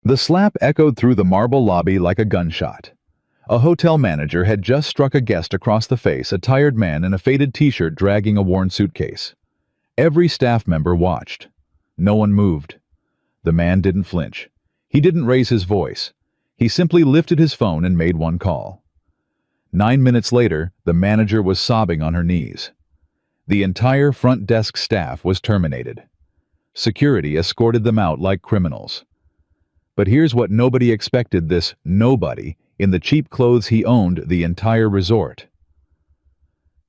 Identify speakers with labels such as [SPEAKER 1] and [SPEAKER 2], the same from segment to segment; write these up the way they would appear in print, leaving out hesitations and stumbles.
[SPEAKER 1] The slap echoed through the marble lobby like a gunshot. A hotel manager had just struck a guest across the face, a tired man in a faded t-shirt dragging a worn suitcase. Every staff member watched. No one moved. The man didn't flinch. He didn't raise his voice. He simply lifted his phone and made one call. 9 minutes later, the manager was sobbing on her knees. The entire front desk staff was terminated. Security escorted them out like criminals. But here's what nobody expected: this nobody, in the cheap clothes he owned the entire resort.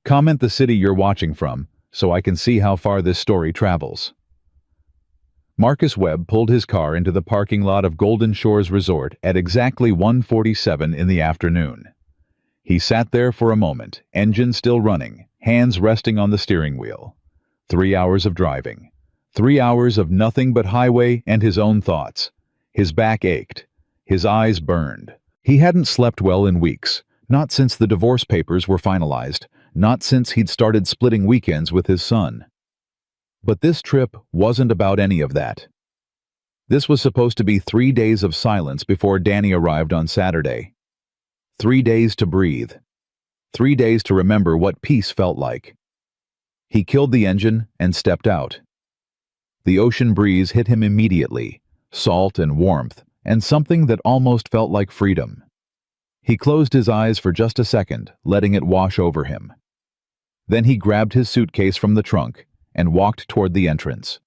[SPEAKER 1] Comment the city you're watching from, so I can see how far this story travels. Marcus Webb pulled his car into the parking lot of Golden Shores Resort at exactly 1:47 in the afternoon. He sat there for a moment, engine still running, hands resting on the steering wheel. 3 hours of driving. 3 hours of nothing but highway and his own thoughts. His back ached. His eyes burned. He hadn't slept well in weeks, not since the divorce papers were finalized, not since he'd started splitting weekends with his son. But this trip wasn't about any of that. This was supposed to be 3 days of silence before Danny arrived on Saturday. 3 days to breathe. 3 days to remember what peace felt like. He killed the engine and stepped out. The ocean breeze hit him immediately, salt and warmth, and something that almost felt like freedom. He closed his eyes for just a second, letting it wash over him. Then he grabbed his suitcase from the trunk and walked toward the entrance.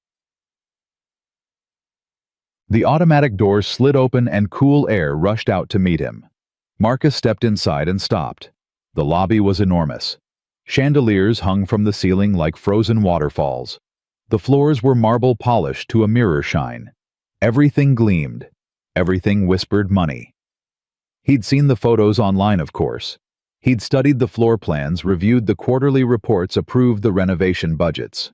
[SPEAKER 1] The automatic doors slid open and cool air rushed out to meet him. Marcus stepped inside and stopped. The lobby was enormous. Chandeliers hung from the ceiling like frozen waterfalls. The floors were marble polished to a mirror shine. Everything gleamed. Everything whispered money. He'd seen the photos online, of course. He'd studied the floor plans, reviewed the quarterly reports, approved the renovation budgets.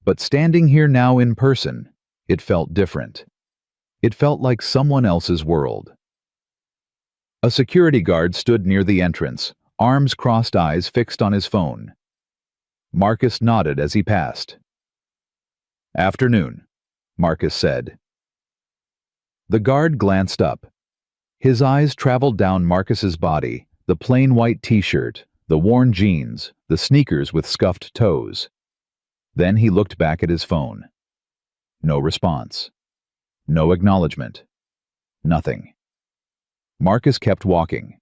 [SPEAKER 1] But standing here now in person, it felt different. It felt like someone else's world. A security guard stood near the entrance, arms crossed, eyes fixed on his phone. Marcus nodded as he passed. "Afternoon," Marcus said. The guard glanced up. His eyes traveled down Marcus's body, the plain white t-shirt, the worn jeans, the sneakers with scuffed toes. Then he looked back at his phone. No response. No acknowledgement. Nothing. Marcus kept walking.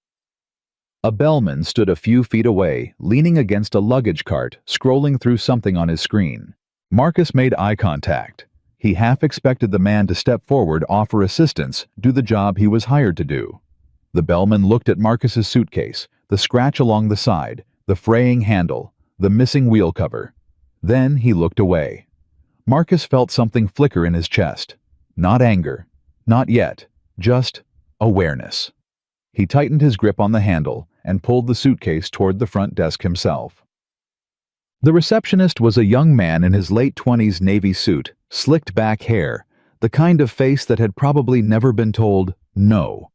[SPEAKER 1] A bellman stood a few feet away, leaning against a luggage cart, scrolling through something on his screen. Marcus made eye contact. He half expected the man to step forward, offer assistance, do the job he was hired to do. The bellman looked at Marcus's suitcase, the scratch along the side, the fraying handle, the missing wheel cover. Then he looked away. Marcus felt something flicker in his chest. Not anger. Not yet. Just awareness. He tightened his grip on the handle and pulled the suitcase toward the front desk himself. The receptionist was a young man in his late 20s navy suit, slicked back hair, the kind of face that had probably never been told no.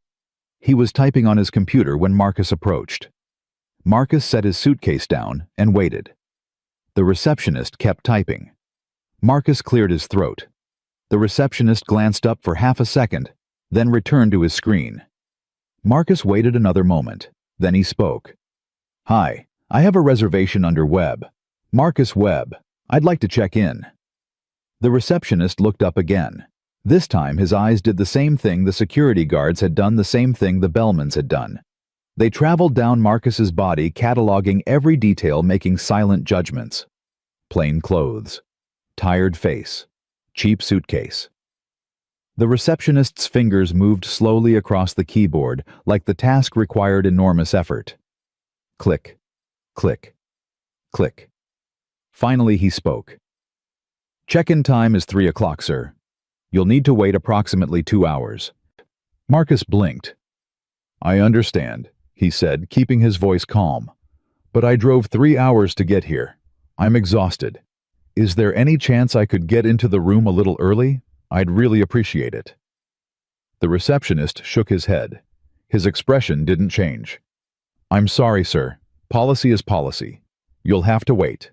[SPEAKER 1] He was typing on his computer when Marcus approached. Marcus set his suitcase down and waited. The receptionist kept typing. Marcus cleared his throat. The receptionist glanced up for half a second, then returned to his screen. Marcus waited another moment. Then he spoke. "Hi, I have a reservation under Webb. Marcus Webb. I'd like to check in." The receptionist looked up again. This time his eyes did the same thing the security guards had done, the same thing the bellmans had done. They traveled down Marcus's body, cataloging every detail, making silent judgments. Plain clothes. Tired face. Cheap suitcase. The receptionist's fingers moved slowly across the keyboard, like the task required enormous effort. Click. Click. Click. Finally he spoke. "Check-in time is 3 o'clock, sir. You'll need to wait approximately 2 hours." Marcus blinked. "I understand," he said, keeping his voice calm. "But I drove 3 hours to get here. I'm exhausted. Is there any chance I could get into the room a little early? I'd really appreciate it." The receptionist shook his head. His expression didn't change. "I'm sorry, sir. Policy is policy. You'll have to wait."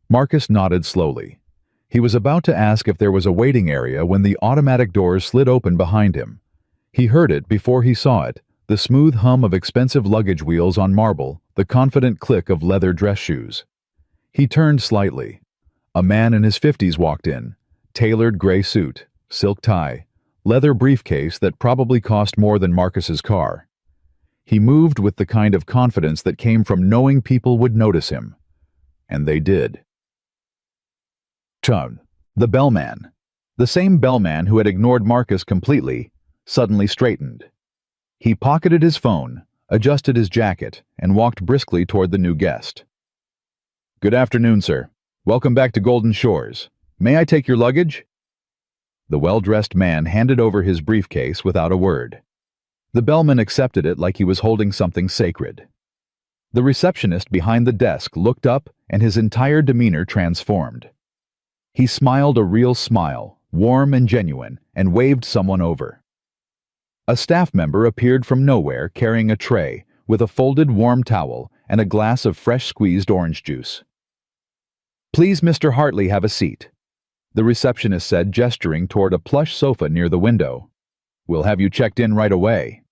[SPEAKER 1] Marcus nodded slowly. He was about to ask if there was a waiting area when the automatic doors slid open behind him. He heard it before he saw it, the smooth hum of expensive luggage wheels on marble, the confident click of leather dress shoes. He turned slightly. A man in his 50s walked in, tailored gray suit, silk tie, leather briefcase that probably cost more than Marcus's car. He moved with the kind of confidence that came from knowing people would notice him. And they did. Chun, the bellman, the same bellman who had ignored Marcus completely, suddenly straightened. He pocketed his phone, adjusted his jacket, and walked briskly toward the new guest. "Good afternoon, sir. Welcome back to Golden Shores. May I take your luggage?" The well-dressed man handed over his briefcase without a word. The bellman accepted it like he was holding something sacred. The receptionist behind the desk looked up and his entire demeanor transformed. He smiled a real smile, warm and genuine, and waved someone over. A staff member appeared from nowhere carrying a tray with a folded warm towel and a glass of fresh squeezed orange juice. "Please, Mr. Hartley, have a seat," the receptionist said, gesturing toward a plush sofa near the window. "We'll have you checked in right away."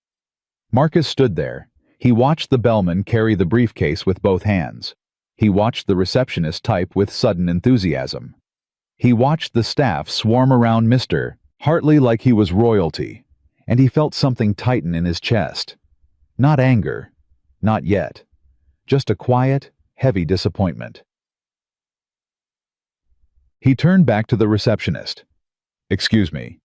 [SPEAKER 1] Marcus stood there. He watched the bellman carry the briefcase with both hands. He watched the receptionist type with sudden enthusiasm. He watched the staff swarm around Mr. Hartley like he was royalty, and he felt something tighten in his chest. Not anger, not yet, just a quiet, heavy disappointment. He turned back to the receptionist. "Excuse me."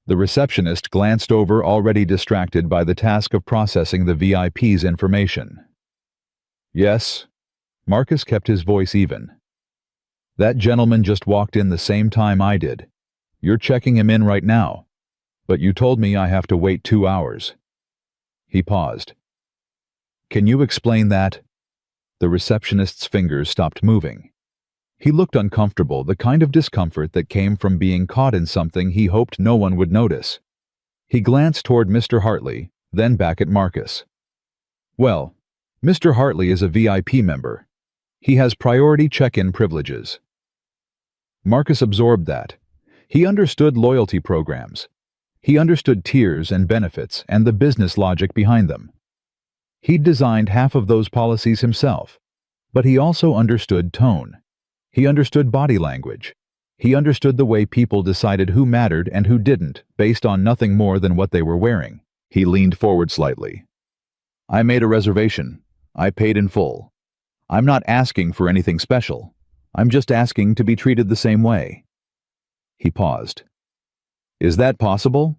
[SPEAKER 1] The receptionist glanced over, already distracted by the task of processing the VIP's information. "Yes." Marcus kept his voice even. "That gentleman just walked in the same time I did. You're checking him in right now. But you told me I have to wait 2 hours." He paused. "Can you explain that?" The receptionist's fingers stopped moving. He looked uncomfortable, the kind of discomfort that came from being caught in something he hoped no one would notice. He glanced toward Mr. Hartley, then back at Marcus. "Well, Mr. Hartley is a VIP member. He has priority check-in privileges." Marcus absorbed that. He understood loyalty programs. He understood tiers and benefits and the business logic behind them. He'd designed half of those policies himself, but he also understood tone. He understood body language. He understood the way people decided who mattered and who didn't based on nothing more than what they were wearing. He leaned forward slightly. "I made a reservation. I paid in full. I'm not asking for anything special. I'm just asking to be treated the same way." He paused. "Is that possible?"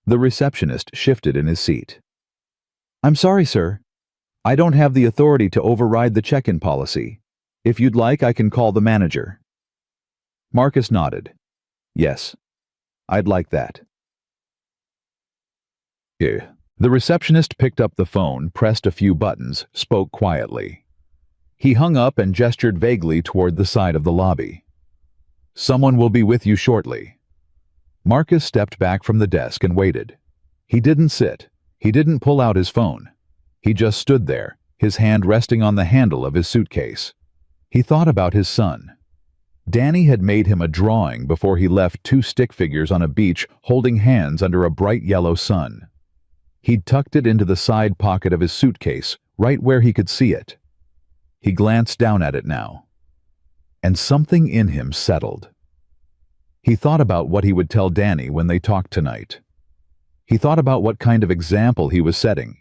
[SPEAKER 1] The receptionist shifted in his seat. "I'm sorry, sir. I don't have the authority to override the check-in policy. If you'd like, I can call the manager." Marcus nodded. "Yes, I'd like that." The receptionist picked up the phone, pressed a few buttons, spoke quietly. He hung up and gestured vaguely toward the side of the lobby. "Someone will be with you shortly." Marcus stepped back from the desk and waited. He didn't sit. He didn't pull out his phone. He just stood there, his hand resting on the handle of his suitcase. He thought about his son. Danny had made him a drawing before he left 2 stick figures on a beach holding hands under a bright yellow sun. He'd tucked it into the side pocket of his suitcase, right where he could see it. He glanced down at it now, and something in him settled. He thought about what he would tell Danny when they talked tonight. He thought about what kind of example he was setting.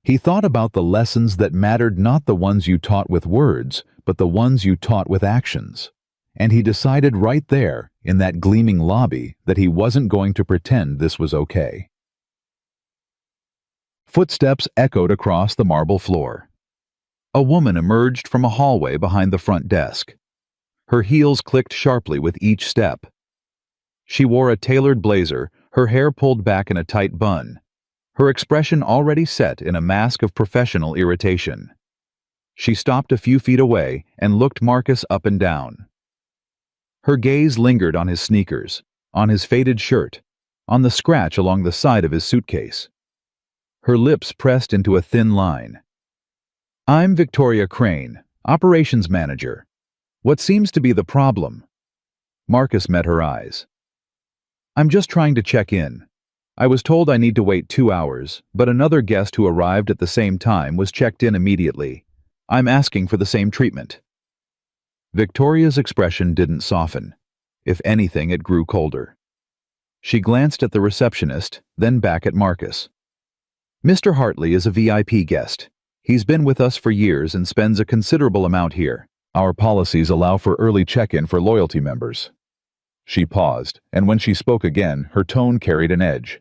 [SPEAKER 1] He thought about the lessons that mattered, not the ones you taught with words, but the ones you taught with actions. And he decided right there, in that gleaming lobby, that he wasn't going to pretend this was okay. Footsteps echoed across the marble floor. A woman emerged from a hallway behind the front desk. Her heels clicked sharply with each step. She wore a tailored blazer, her hair pulled back in a tight bun, her expression already set in a mask of professional irritation. She stopped a few feet away and looked Marcus up and down. Her gaze lingered on his sneakers, on his faded shirt, on the scratch along the side of his suitcase. Her lips pressed into a thin line. "I'm Victoria Crane, operations manager. What seems to be the problem?" Marcus met her eyes. I'm just trying to check in. I was told I need to wait 2 hours, but another guest who arrived at the same time was checked in immediately. I'm asking for the same treatment. Victoria's expression didn't soften. If anything, it grew colder. She glanced at the receptionist, then back at Marcus. Mr. Hartley is a VIP guest. He's been with us for years and spends a considerable amount here. Our policies allow for early check-in for loyalty members. She paused, and when she spoke again, her tone carried an edge.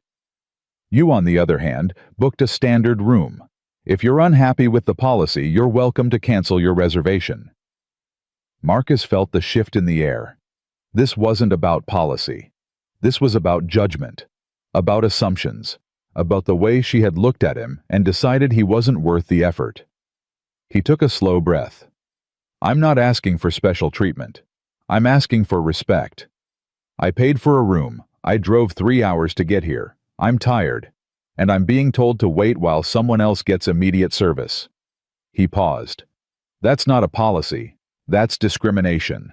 [SPEAKER 1] You, on the other hand, booked a standard room. If you're unhappy with the policy, you're welcome to cancel your reservation. Marcus felt the shift in the air. This wasn't about policy. This was about judgment, about assumptions, about the way she had looked at him and decided he wasn't worth the effort. He took a slow breath. I'm not asking for special treatment. I'm asking for respect. I paid for a room. I drove 3 hours to get here. I'm tired, and I'm being told to wait while someone else gets immediate service. He paused. That's not a policy. That's discrimination.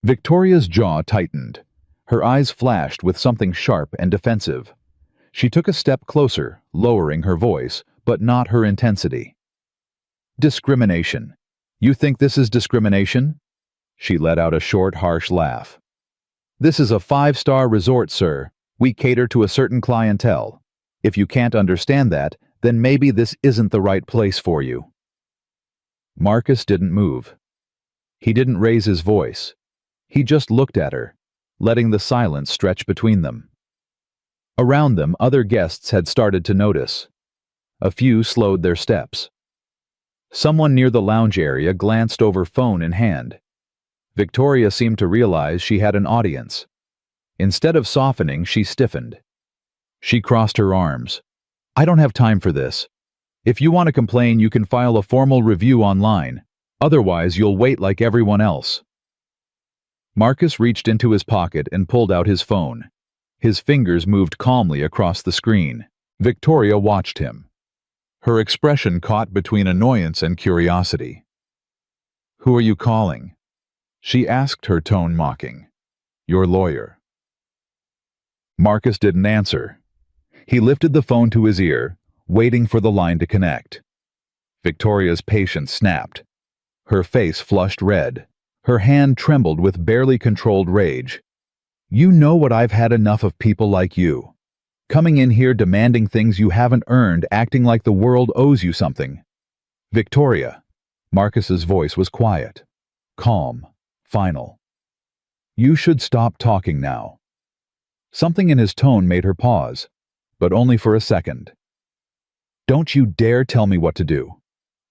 [SPEAKER 1] Victoria's jaw tightened. Her eyes flashed with something sharp and defensive. She took a step closer, lowering her voice, but not her intensity. Discrimination. You think this is discrimination? She let out a short, harsh laugh. This is a 5-star resort, sir. We cater to a certain clientele. If you can't understand that, then maybe this isn't the right place for you. Marcus didn't move. He didn't raise his voice. He just looked at her, letting the silence stretch between them. Around them, other guests had started to notice. A few slowed their steps. Someone near the lounge area glanced over, phone in hand. Victoria seemed to realize she had an audience. Instead of softening, she stiffened. She crossed her arms. I don't have time for this. If you want to complain, you can file a formal review online. Otherwise, you'll wait like everyone else. Marcus reached into his pocket and pulled out his phone. His fingers moved calmly across the screen. Victoria watched him. Her expression caught between annoyance and curiosity. Who are you calling? She asked, her tone mocking. Your lawyer. Marcus didn't answer. He lifted the phone to his ear, waiting for the line to connect. Victoria's patience snapped. Her face flushed red. Her hand trembled with barely controlled rage. You know what? I've had enough of people like you. Coming in here demanding things you haven't earned, acting like the world owes you something. Victoria. Marcus's voice was quiet, calm, final. You should stop talking now. Something in his tone made her pause, but only for a second. Don't you dare tell me what to do.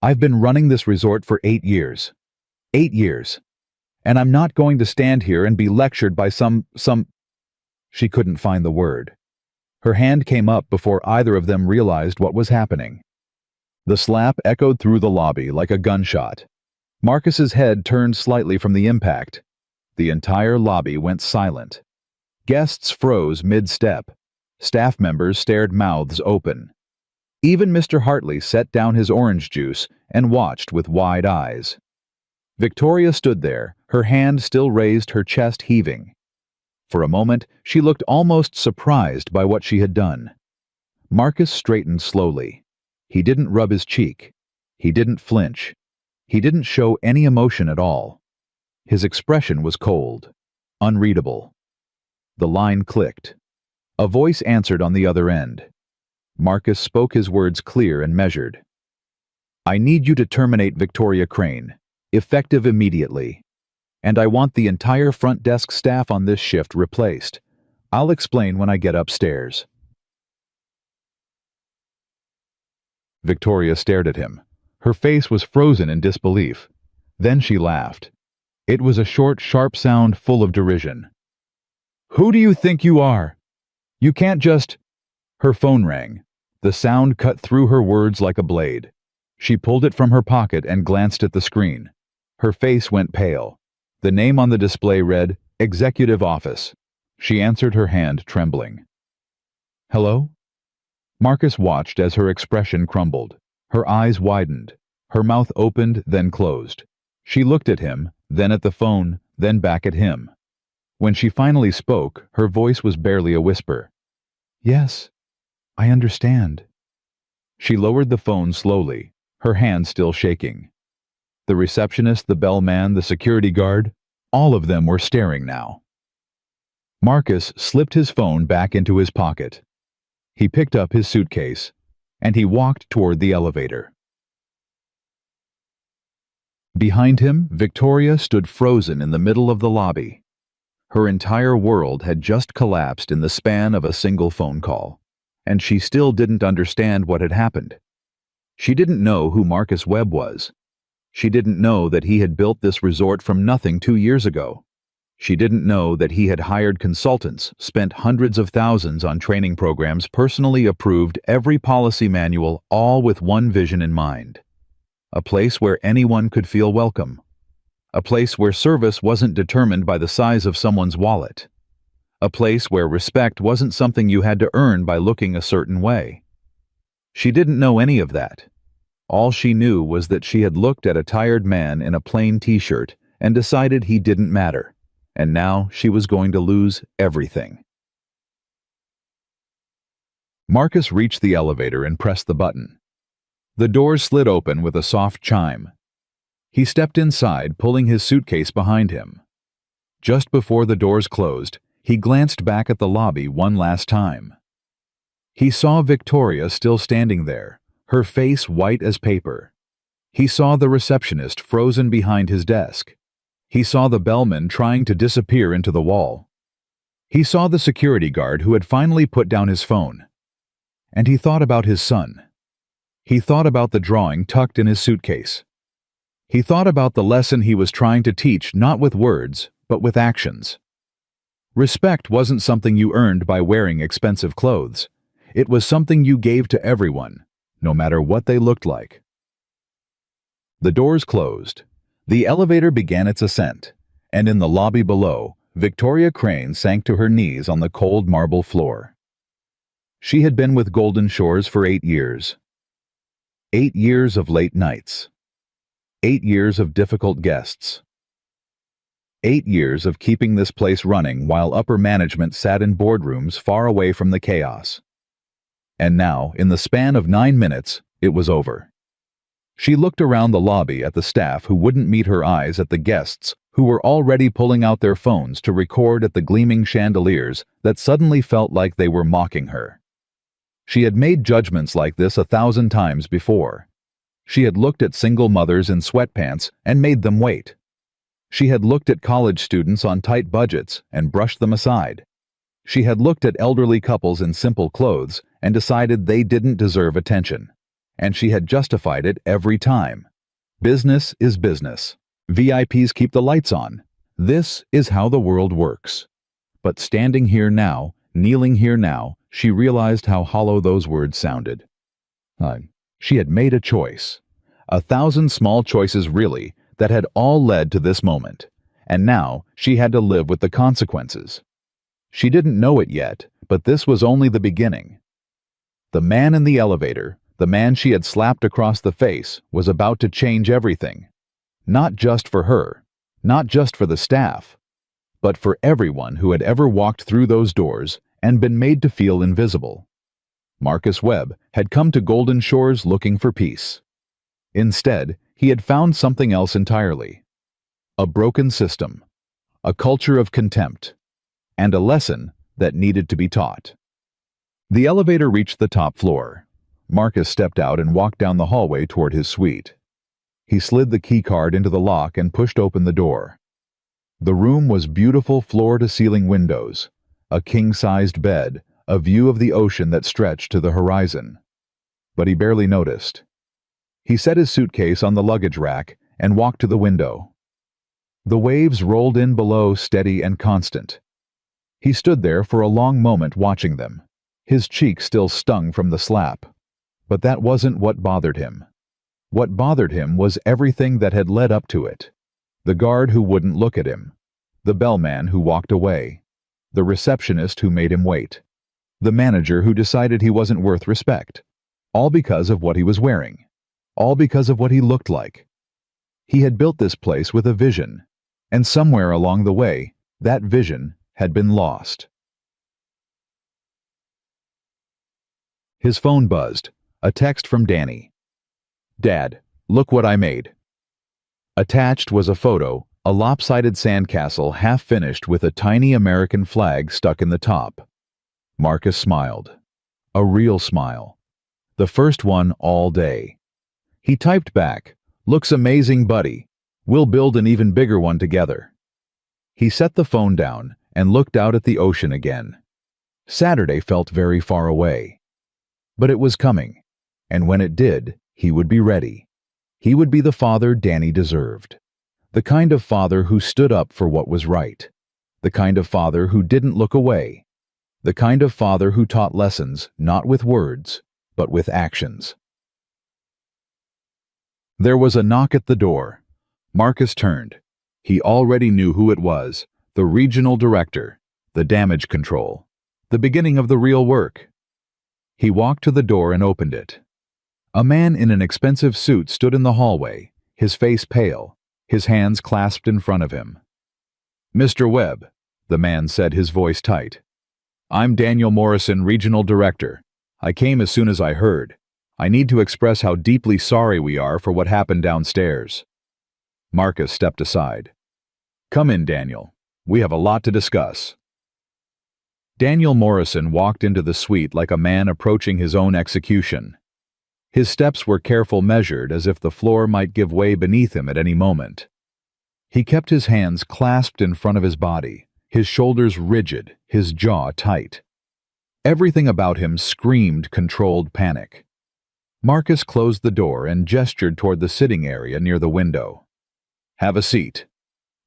[SPEAKER 1] I've been running this resort for 8 years. 8 years. And I'm not going to stand here and be lectured by some... She couldn't find the word. Her hand came up before either of them realized what was happening. The slap echoed through the lobby like a gunshot. Marcus's head turned slightly from the impact. The entire lobby went silent. Guests froze mid-step. Staff members stared, mouths open. Even Mr. Hartley set down his orange juice and watched with wide eyes. Victoria stood there, her hand still raised, her chest heaving. For a moment, she looked almost surprised by what she had done. Marcus straightened slowly. He didn't rub his cheek. He didn't flinch. He didn't show any emotion at all. His expression was cold, unreadable. The line clicked. A voice answered on the other end. Marcus spoke his words clear and measured. I need you to terminate Victoria Crane, effective immediately. And I want the entire front desk staff on this shift replaced. I'll explain when I get upstairs. Victoria stared at him. Her face was frozen in disbelief. Then she laughed. It was a short, sharp sound full of derision. Who do you think you are? You can't just... Her phone rang. The sound cut through her words like a blade. She pulled it from her pocket and glanced at the screen. Her face went pale. The name on the display read, Executive Office. She answered, her hand trembling. Hello? Marcus watched as her expression crumbled. Her eyes widened. Her mouth opened, then closed. She looked at him, then at the phone, then back at him. When she finally spoke, her voice was barely a whisper. "Yes, I understand." She lowered the phone slowly, her hand still shaking. The receptionist, the bellman, the security guard, all of them were staring now. Marcus slipped his phone back into his pocket. He picked up his suitcase, and he walked toward the elevator. Behind him, Victoria stood frozen in the middle of the lobby. Her entire world had just collapsed in the span of a single phone call, and she still didn't understand what had happened. She didn't know who Marcus Webb was. She didn't know that he had built this resort from nothing 2 years ago. She didn't know that he had hired consultants, spent hundreds of thousands on training programs, personally approved every policy manual, all with one vision in mind. A place where anyone could feel welcome. A place where service wasn't determined by the size of someone's wallet. A place where respect wasn't something you had to earn by looking a certain way. She didn't know any of that. All she knew was that she had looked at a tired man in a plain t-shirt and decided he didn't matter, and now she was going to lose everything. Marcus reached the elevator and pressed the button. The doors slid open with a soft chime. He stepped inside, pulling his suitcase behind him. Just before the doors closed, he glanced back at the lobby one last time. He saw Victoria still standing there, her face white as paper. He saw the receptionist frozen behind his desk. He saw the bellman trying to disappear into the wall. He saw the security guard who had finally put down his phone. And he thought about his son. He thought about the drawing tucked in his suitcase. He thought about the lesson he was trying to teach, not with words, but with actions. Respect wasn't something you earned by wearing expensive clothes. It was something you gave to everyone, no matter what they looked like. The doors closed. The elevator began its ascent, and in the lobby below, Victoria Crane sank to her knees on the cold marble floor. She had been with Golden Shores for 8 years. 8 years of late nights. 8 years of difficult guests. 8 years of keeping this place running while upper management sat in boardrooms far away from the chaos. And now, in the span of 9 minutes, it was over. She looked around the lobby at the staff who wouldn't meet her eyes, at the guests who were already pulling out their phones to record at the gleaming chandeliers that suddenly felt like they were mocking her. She had made judgments like this 1,000 times before. She had looked at single mothers in sweatpants and made them wait. She had looked at college students on tight budgets and brushed them aside. She had looked at elderly couples in simple clothes and decided they didn't deserve attention. And she had justified it every time. Business is business. VIPs keep the lights on. This is how the world works. But standing here now, kneeling here now, she realized how hollow those words sounded. She had made a choice. 1,000 small choices, really, that had all led to this moment. And now she had to live with the consequences. She didn't know it yet, but this was only the beginning. The man in the elevator, the man she had slapped across the face, was about to change everything. Not just for her, not just for the staff, but for everyone who had ever walked through those doors and been made to feel invisible. Marcus Webb had come to Golden Shores looking for peace. Instead, he had found something else entirely. A broken system, a culture of contempt, and a lesson that needed to be taught. The elevator reached the top floor. Marcus stepped out and walked down the hallway toward his suite. He slid the keycard into the lock and pushed open the door. The room was beautiful floor-to-ceiling windows, a king-sized bed, a view of the ocean that stretched to the horizon. But he barely noticed. He set his suitcase on the luggage rack and walked to the window. The waves rolled in below, steady and constant. He stood there for a long moment watching them. His cheek still stung from the slap. But that wasn't what bothered him. What bothered him was everything that had led up to it. The guard who wouldn't look at him. The bellman who walked away. The receptionist who made him wait. The manager who decided he wasn't worth respect. All because of what he was wearing. All because of what he looked like. He had built this place with a vision. And somewhere along the way, that vision had been lost. His phone buzzed. A text from Danny. "Dad, look what I made." Attached was a photo, a lopsided sandcastle half finished with a tiny American flag stuck in the top. Marcus smiled. A real smile. The first one all day. He typed back, "Looks amazing, buddy. We'll build an even bigger one together." He set the phone down and looked out at the ocean again. Saturday felt very far away. But it was coming, and when it did, he would be ready. He would be the father Danny deserved. The kind of father who stood up for what was right. The kind of father who didn't look away. The kind of father who taught lessons not with words, but with actions. There was a knock at the door. Marcus turned. He already knew who it was, the regional director, the damage control, the beginning of the real work. He walked to the door and opened it. A man in an expensive suit stood in the hallway, his face pale, his hands clasped in front of him. "Mr. Webb," the man said, his voice tight. "I'm Daniel Morrison, Regional Director. I came as soon as I heard. I need to express how deeply sorry we are for what happened downstairs." Marcus stepped aside. "Come in, Daniel. We have a lot to discuss." Daniel Morrison walked into the suite like a man approaching his own execution. His steps were careful, measured, as if the floor might give way beneath him at any moment. He kept his hands clasped in front of his body, his shoulders rigid, his jaw tight. Everything about him screamed controlled panic. Marcus closed the door and gestured toward the sitting area near the window. "Have a seat."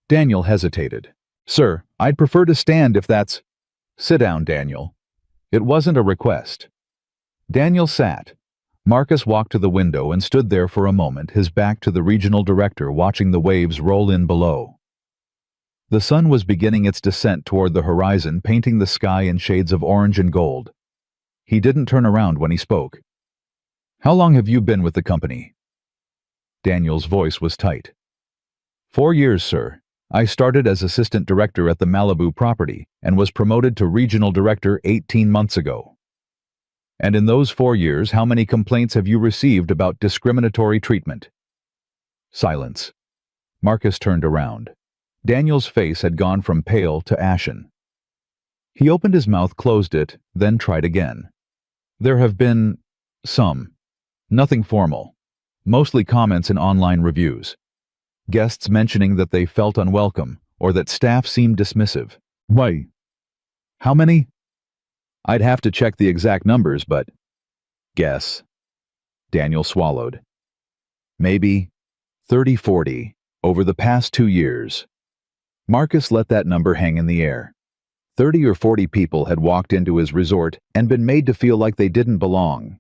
[SPEAKER 1] Daniel hesitated. "Sir, I'd prefer to stand if that's—" "Sit down, Daniel." It wasn't a request. Daniel sat. Marcus walked to the window and stood there for a moment, his back to the regional director, watching the waves roll in below. The sun was beginning its descent toward the horizon, painting the sky in shades of orange and gold. He didn't turn around when he spoke. "How long have you been with the company?" Daniel's voice was tight. 4 years, sir. I started as assistant director at the Malibu property and was promoted to regional director 18 months ago. And in those 4 years, how many complaints have you received about discriminatory treatment?" Silence. Marcus turned around. Daniel's face had gone from pale to ashen. He opened his mouth, closed it, then tried again. "There have been some. Nothing formal. Mostly comments in online reviews. Guests mentioning that they felt unwelcome or that staff seemed dismissive." "Why? How many?" "I'd have to check the exact numbers, but—" "Guess." Daniel swallowed. "Maybe 30, 40 over the past 2 years. Marcus let that number hang in the air. 30 or 40 people had walked into his resort and been made to feel like they didn't belong.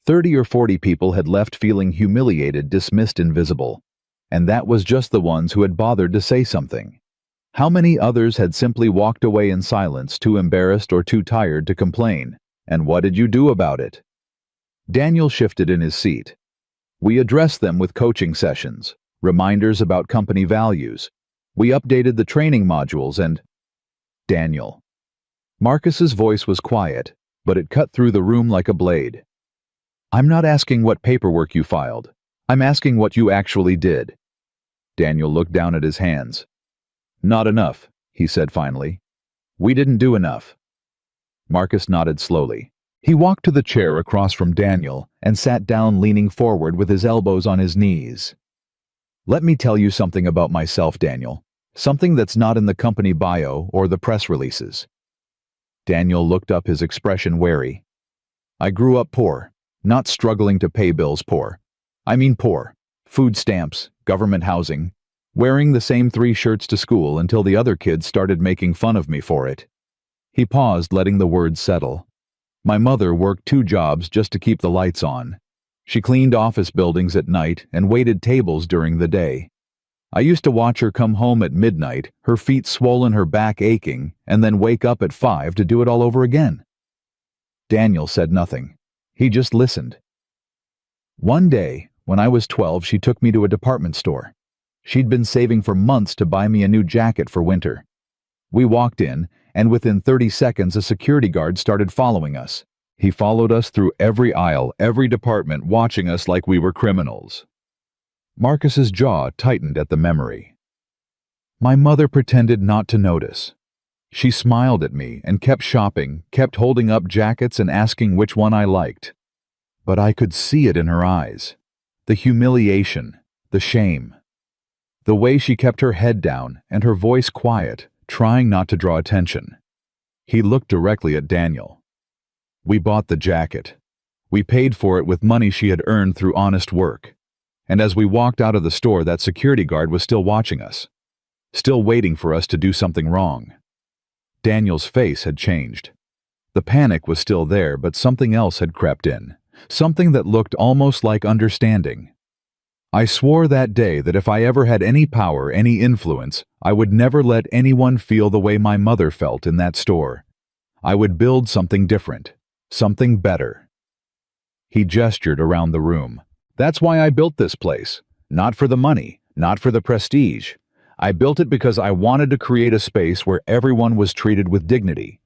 [SPEAKER 1] 30 or 40 people had left feeling humiliated, dismissed, invisible. And that was just the ones who had bothered to say something. How many others had simply walked away in silence, too embarrassed or too tired to complain? And what did you do about it?" Daniel shifted in his seat. "We addressed them with coaching sessions, reminders about company values. We updated the training modules and—" "Daniel." Marcus's voice was quiet, but it cut through the room like a blade. "I'm not asking what paperwork you filed. I'm asking what you actually did." Daniel looked down at his hands. "Not enough," he said finally. "We didn't do enough." Marcus nodded slowly. He walked to the chair across from Daniel and sat down, leaning forward with his elbows on his knees. "Let me tell you something about myself, Daniel. Something that's not in the company bio or the press releases." Daniel looked up, his expression wary. "I grew up poor, not struggling to pay bills poor. I mean poor. Food stamps, government housing, wearing the same 3 shirts to school until the other kids started making fun of me for it." He paused, letting the words settle. "My mother worked 2 jobs just to keep the lights on. She cleaned office buildings at night and waited tables during the day. I used to watch her come home at midnight, her feet swollen, her back aching, and then wake up at 5 to do it all over again." Daniel said nothing. He just listened. "One day, when I was 12, she took me to a department store. She'd been saving for months to buy me a new jacket for winter. We walked in, and within 30 seconds a security guard started following us. He followed us through every aisle, every department, watching us like we were criminals. Marcus's jaw tightened at the memory. My mother pretended not to notice. She smiled at me and kept shopping, kept holding up jackets and asking which one I liked. But I could see it in her eyes. The humiliation, the shame. The way she kept her head down and her voice quiet, trying not to draw attention. He looked directly at Daniel. We bought the jacket. We paid for it with money she had earned through honest work. And as we walked out of the store, that security guard was still watching us, still waiting for us to do something wrong. Daniel's face had changed. The panic was still there, but something else had crept in, something that looked almost like understanding. I swore that day that if I ever had any power, any influence, I would never let anyone feel the way my mother felt in that store. I would build something different, something better. He gestured around the room. That's why I built this place. Not for the money, not for the prestige. I built it because I wanted to create a space where everyone was treated with dignity,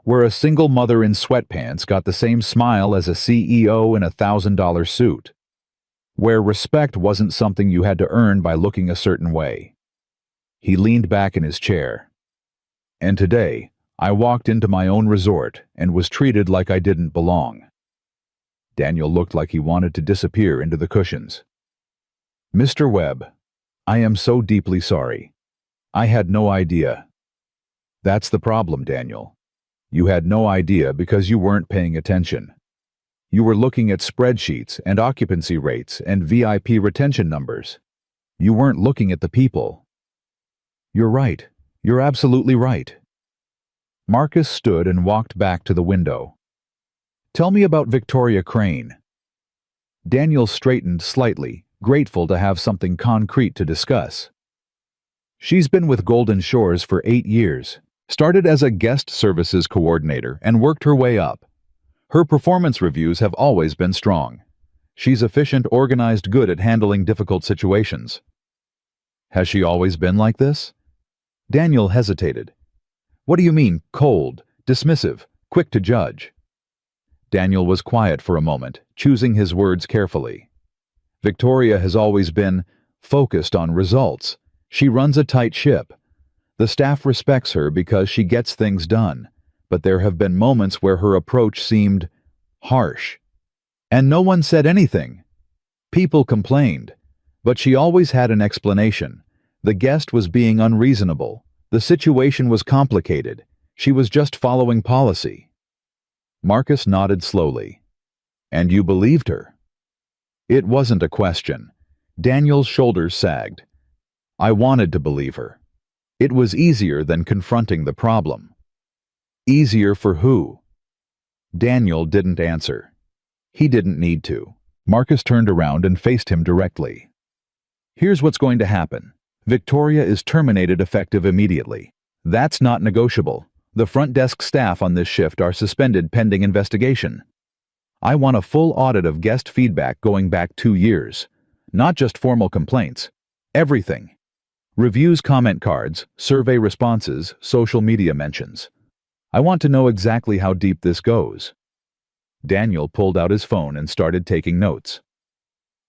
[SPEAKER 1] where a single mother in sweatpants got the same smile as a CEO in a $1,000 suit, where respect wasn't something you had to earn by looking a certain way. He leaned back in his chair. And today, I walked into my own resort and was treated like I didn't belong. Daniel looked like he wanted to disappear into the cushions. Mr. Webb, I am so deeply sorry. I had no idea. That's the problem, Daniel. You had no idea because you weren't paying attention. You were looking at spreadsheets and occupancy rates and VIP retention numbers. You weren't looking at the people. You're right. You're absolutely right. Marcus stood and walked back to the window. Tell me about Victoria Crane. Daniel straightened slightly, grateful to have something concrete to discuss. She's been with Golden Shores for 8 years, started as a guest services coordinator and worked her way up. Her performance reviews have always been strong. She's efficient, organized, good at handling difficult situations. Has she always been like this? Daniel hesitated. What do you mean, cold, dismissive, quick to judge? Daniel was quiet for a moment, choosing his words carefully. Victoria has always been focused on results. She runs a tight ship. The staff respects her because she gets things done, but there have been moments where her approach seemed harsh. And no one said anything. People complained, but she always had an explanation. The guest was being unreasonable. The situation was complicated. She was just following policy. Marcus nodded slowly. And you believed her? It wasn't a question. Daniel's shoulders sagged. I wanted to believe her. It was easier than confronting the problem. Easier for who? Daniel didn't answer. He didn't need to. Marcus turned around and faced him directly. Here's what's going to happen. Victoria is terminated effective immediately. That's not negotiable. The front desk staff on this shift are suspended pending investigation. I want a full audit of guest feedback going back 2 years. Not just formal complaints. Everything. Reviews, comment cards, survey responses, social media mentions. I want to know exactly how deep this goes. Daniel pulled out his phone and started taking notes.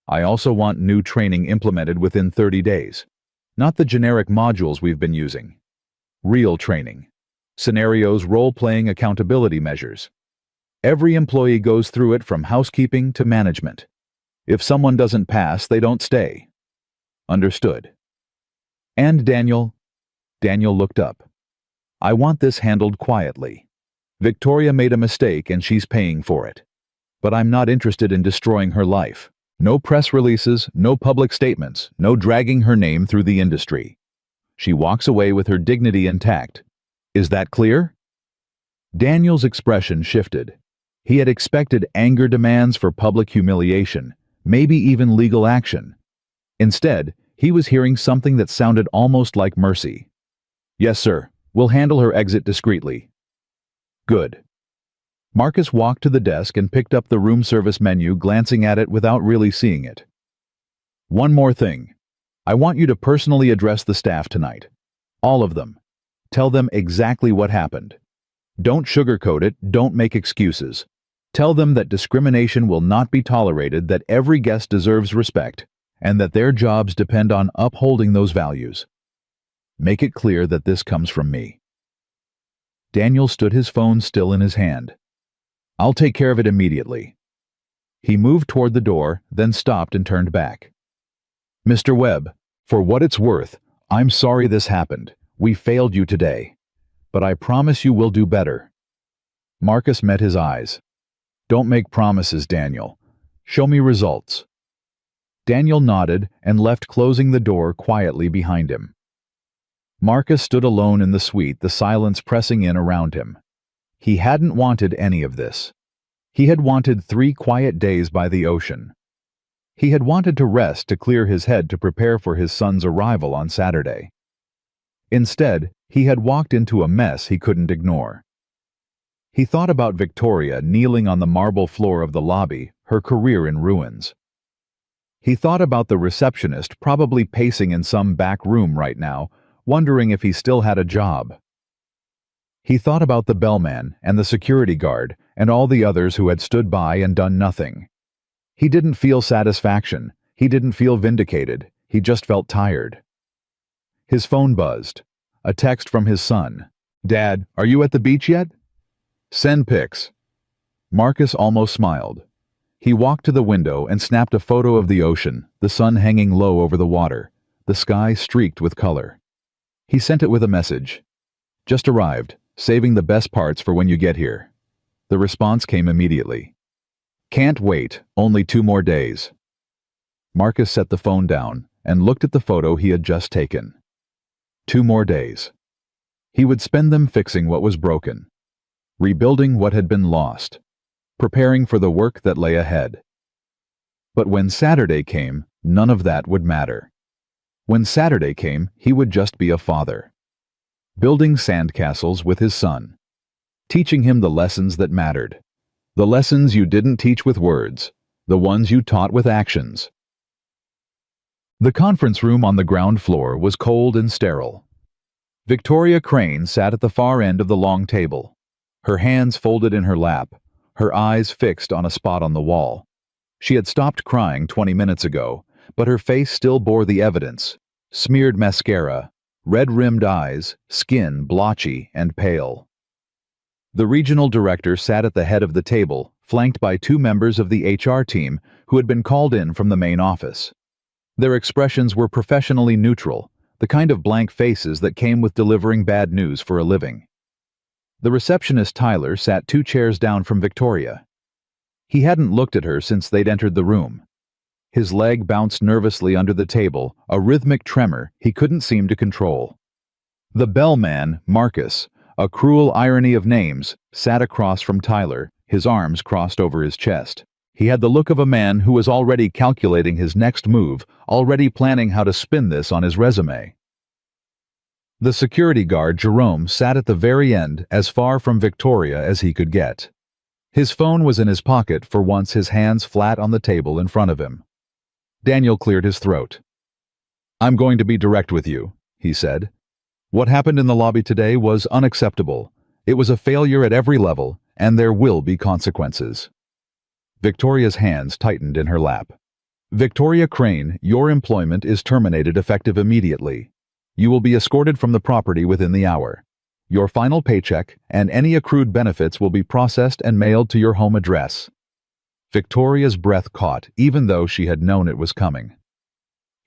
[SPEAKER 1] I also want new training implemented within 30 days. Not the generic modules we've been using. Real training. Scenarios, role-playing, accountability measures. Every employee goes through it from housekeeping to management. If someone doesn't pass, they don't stay. Understood. And Daniel looked up. I want this handled quietly. Victoria made a mistake and she's paying for it. But I'm not interested in destroying her life. No press releases, no public statements, no dragging her name through the industry. She walks away with her dignity intact. Is that clear? Daniel's expression shifted. He had expected anger demands for public humiliation, maybe even legal action. Instead, he was hearing something that sounded almost like mercy. Yes, sir. We'll handle her exit discreetly. Good. Marcus walked to the desk and picked up the room service menu, glancing at it without really seeing it. One more thing. I want you to personally address the staff tonight. All of them. Tell them exactly what happened. Don't sugarcoat it, don't make excuses. Tell them that discrimination will not be tolerated, that every guest deserves respect, and that their jobs depend on upholding those values. Make it clear that this comes from me." Daniel stood, his phone still in his hand. "I'll take care of it immediately." He moved toward the door, then stopped and turned back. "Mr. Webb, for what it's worth, I'm sorry this happened. We failed you today. But I promise you we'll do better." Marcus met his eyes. "Don't make promises, Daniel. Show me results." Daniel nodded and left, closing the door quietly behind him. Marcus stood alone in the suite, the silence pressing in around him. He hadn't wanted any of this. He had wanted 3 quiet days by the ocean. He had wanted to rest, to clear his head, to prepare for his son's arrival on Saturday. Instead, he had walked into a mess he couldn't ignore. He thought about Victoria kneeling on the marble floor of the lobby, her career in ruins. He thought about the receptionist probably pacing in some back room right now, wondering if he still had a job. He thought about the bellman and the security guard and all the others who had stood by and done nothing. He didn't feel satisfaction. He didn't feel vindicated. He just felt tired. His phone buzzed. A text from his son. "Dad, are you at the beach yet? Send pics." Marcus almost smiled. He walked to the window and snapped a photo of the ocean, the sun hanging low over the water, the sky streaked with color. He sent it with a message. "Just arrived, saving the best parts for when you get here." The response came immediately. "Can't wait, only 2 more days." Marcus set the phone down and looked at the photo he had just taken. 2 more days. He would spend them fixing what was broken, rebuilding what had been lost, preparing for the work that lay ahead. But when Saturday came, none of that would matter. When Saturday came, he would just be a father, building sandcastles with his son, teaching him the lessons that mattered, the lessons you didn't teach with words, the ones you taught with actions. The conference room on the ground floor was cold and sterile. Victoria Crane sat at the far end of the long table, her hands folded in her lap, her eyes fixed on a spot on the wall. She had stopped crying 20 minutes ago, but her face still bore the evidence: smeared mascara, red-rimmed eyes, skin blotchy and pale. The regional director sat at the head of the table, flanked by 2 members of the HR team who had been called in from the main office. Their expressions were professionally neutral, the kind of blank faces that came with delivering bad news for a living. The receptionist Tyler sat 2 chairs down from Victoria. He hadn't looked at her since they'd entered the room. His leg bounced nervously under the table, a rhythmic tremor he couldn't seem to control. The bellman, Marcus, a cruel irony of names, sat across from Tyler, his arms crossed over his chest. He had the look of a man who was already calculating his next move, already planning how to spin this on his resume. The security guard, Jerome, sat at the very end, as far from Victoria as he could get. His phone was in his pocket, for once, his hands flat on the table in front of him. Daniel cleared his throat. "I'm going to be direct with you," he said. "What happened in the lobby today was unacceptable. It was a failure at every level, and there will be consequences." Victoria's hands tightened in her lap. "Victoria Crane, your employment is terminated effective immediately. You will be escorted from the property within the hour. Your final paycheck and any accrued benefits will be processed and mailed to your home address." Victoria's breath caught, even though she had known it was coming.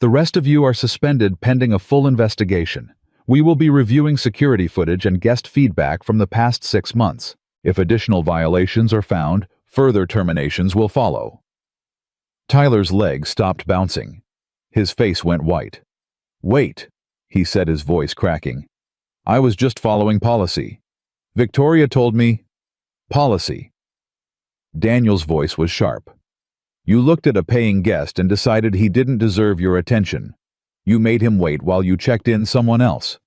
[SPEAKER 1] "The rest of you are suspended pending a full investigation. We will be reviewing security footage and guest feedback from the past 6 months. If additional violations are found, further terminations will follow." Tyler's legs stopped bouncing. His face went white. "Wait," he said, his voice cracking. "I was just following policy. Victoria told me..." "Policy." Daniel's voice was sharp. "You looked at a paying guest and decided he didn't deserve your attention. You made him wait while you checked in someone else.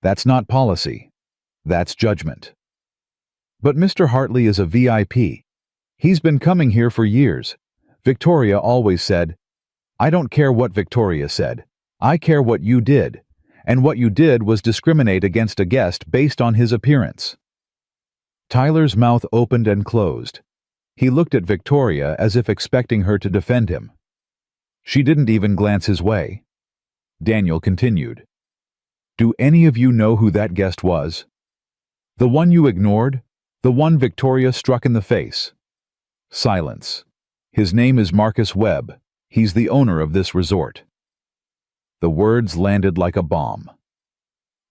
[SPEAKER 1] That's not policy. That's judgment." "But Mr. Hartley is a VIP. He's been coming here for years. Victoria always said..." "I don't care what Victoria said. I care what you did, and what you did was discriminate against a guest based on his appearance." Tyler's mouth opened and closed. He looked at Victoria as if expecting her to defend him. She didn't even glance his way. Daniel continued. "Do any of you know who that guest was? The one you ignored? The one Victoria struck in the face?" Silence. "His name is Marcus Webb. He's the owner of this resort." The words landed like a bomb.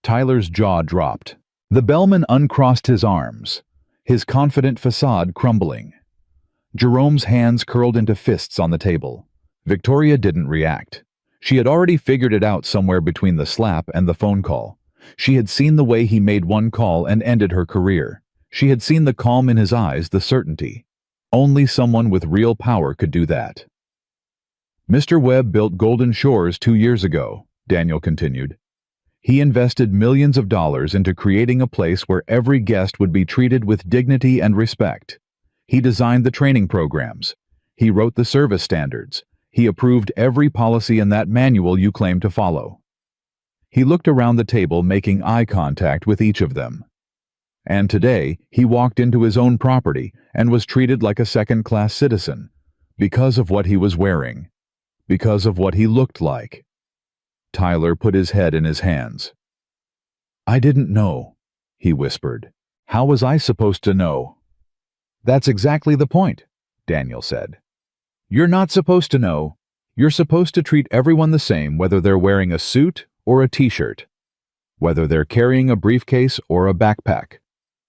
[SPEAKER 1] Tyler's jaw dropped. The bellman uncrossed his arms, his confident facade crumbling. Jerome's hands curled into fists on the table. Victoria didn't react. She had already figured it out somewhere between the slap and the phone call. She had seen the way he made one call and ended her career. She had seen the calm in his eyes, the certainty. Only someone with real power could do that. "Mr. Webb built Golden Shores 2 years ago," Daniel continued. "He invested millions of dollars into creating a place where every guest would be treated with dignity and respect. He designed the training programs. He wrote the service standards. He approved every policy in that manual you claim to follow." He looked around the table, making eye contact with each of them. And today, he walked into his own property and was treated like a second-class citizen, because of what he was wearing, because of what he looked like. Tyler put his head in his hands. "I didn't know," he whispered. "How was I supposed to know?" "That's exactly the point," Daniel said. "You're not supposed to know. You're supposed to treat everyone the same, whether they're wearing a suit or a t-shirt, whether they're carrying a briefcase or a backpack,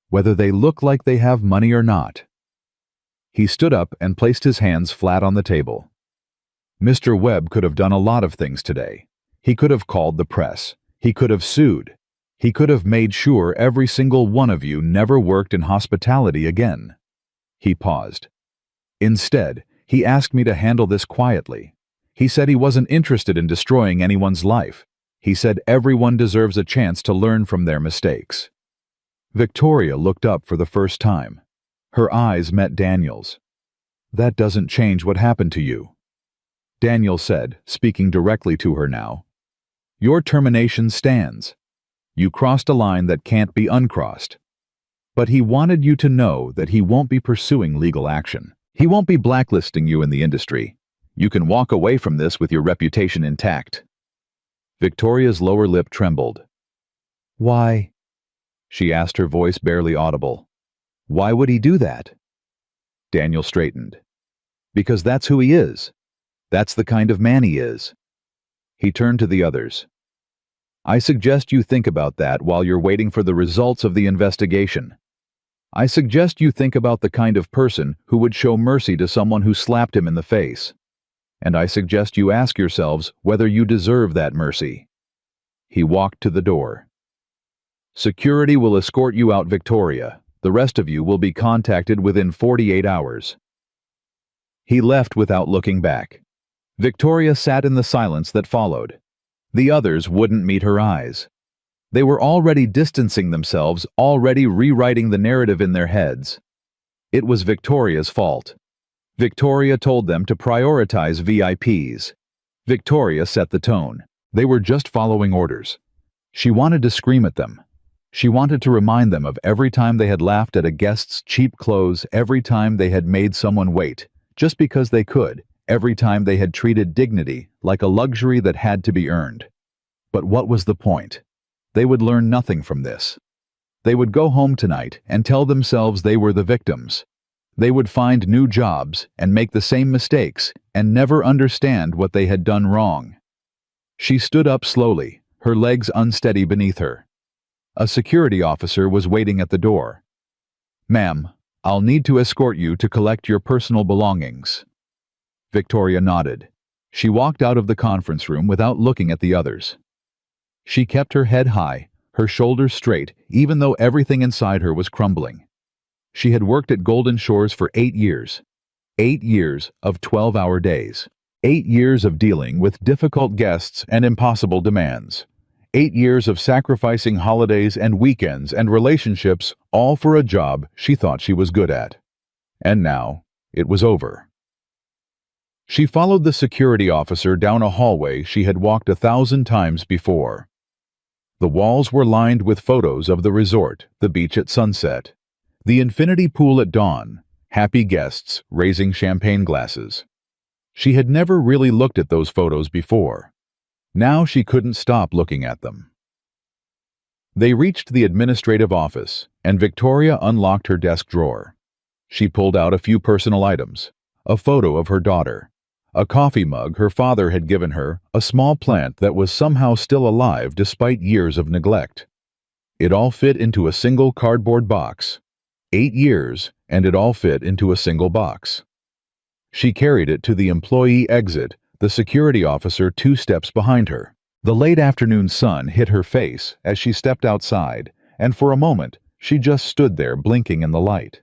[SPEAKER 1] whether they look like they have money or not." He stood up and placed his hands flat on the table. Mr. Webb could have done a lot of things today. He could have called the press. He could have sued. He could have made sure every single one of you never worked in hospitality again. He paused. "Instead, he asked me to handle this quietly. He said he wasn't interested in destroying anyone's life. He said everyone deserves a chance to learn from their mistakes." Victoria looked up for the first time. Her eyes met Daniel's. "That doesn't change what happened to you," Daniel said, speaking directly to her now. "Your termination stands. You crossed a line that can't be uncrossed. But he wanted you to know that he won't be pursuing legal action. He won't be blacklisting you in the industry. You can walk away from this with your reputation intact." Victoria's lower lip trembled. "Why?" she asked, her voice barely audible. "Why would he do that?" Daniel straightened. "Because that's who he is. That's the kind of man he is." He turned to the others. "I suggest you think about that while you're waiting for the results of the investigation. I suggest you think about the kind of person who would show mercy to someone who slapped him in the face. And I suggest you ask yourselves whether you deserve that mercy." He walked to the door. "Security will escort you out, Victoria. The rest of you will be contacted within 48 hours." He left without looking back. Victoria sat in the silence that followed. The others wouldn't meet her eyes. They were already distancing themselves, already rewriting the narrative in their heads. It was Victoria's fault. Victoria told them to prioritize VIPs. Victoria set the tone. They were just following orders. She wanted to scream at them. She wanted to remind them of every time they had laughed at a guest's cheap clothes, every time they had made someone wait, just because they could, every time they had treated dignity like a luxury that had to be earned. But what was the point? They would learn nothing from this. They would go home tonight and tell themselves they were the victims. They would find new jobs and make the same mistakes and never understand what they had done wrong. She stood up slowly, her legs unsteady beneath her. A security officer was waiting at the door. "Ma'am, I'll need to escort you to collect your personal belongings." Victoria nodded. She walked out of the conference room without looking at the others. She kept her head high, her shoulders straight, even though everything inside her was crumbling. She had worked at Golden Shores for 8 years. 8 years of 12-hour days. 8 years of dealing with difficult guests and impossible demands. 8 years of sacrificing holidays and weekends and relationships, all for a job she thought she was good at. And now, it was over. She followed the security officer down a hallway she had walked 1,000 times before. The walls were lined with photos of the resort, the beach at sunset, the infinity pool at dawn, happy guests raising champagne glasses. She had never really looked at those photos before. Now she couldn't stop looking at them. They reached the administrative office, and Victoria unlocked her desk drawer. She pulled out a few personal items, a photo of her daughter, a coffee mug her father had given her, a small plant that was somehow still alive despite years of neglect. It all fit into a single cardboard box. 8 years, and it all fit into a single box. She carried it to the employee exit, the security officer 2 steps behind her. The late afternoon sun hit her face as she stepped outside, and for a moment, she just stood there blinking in the light.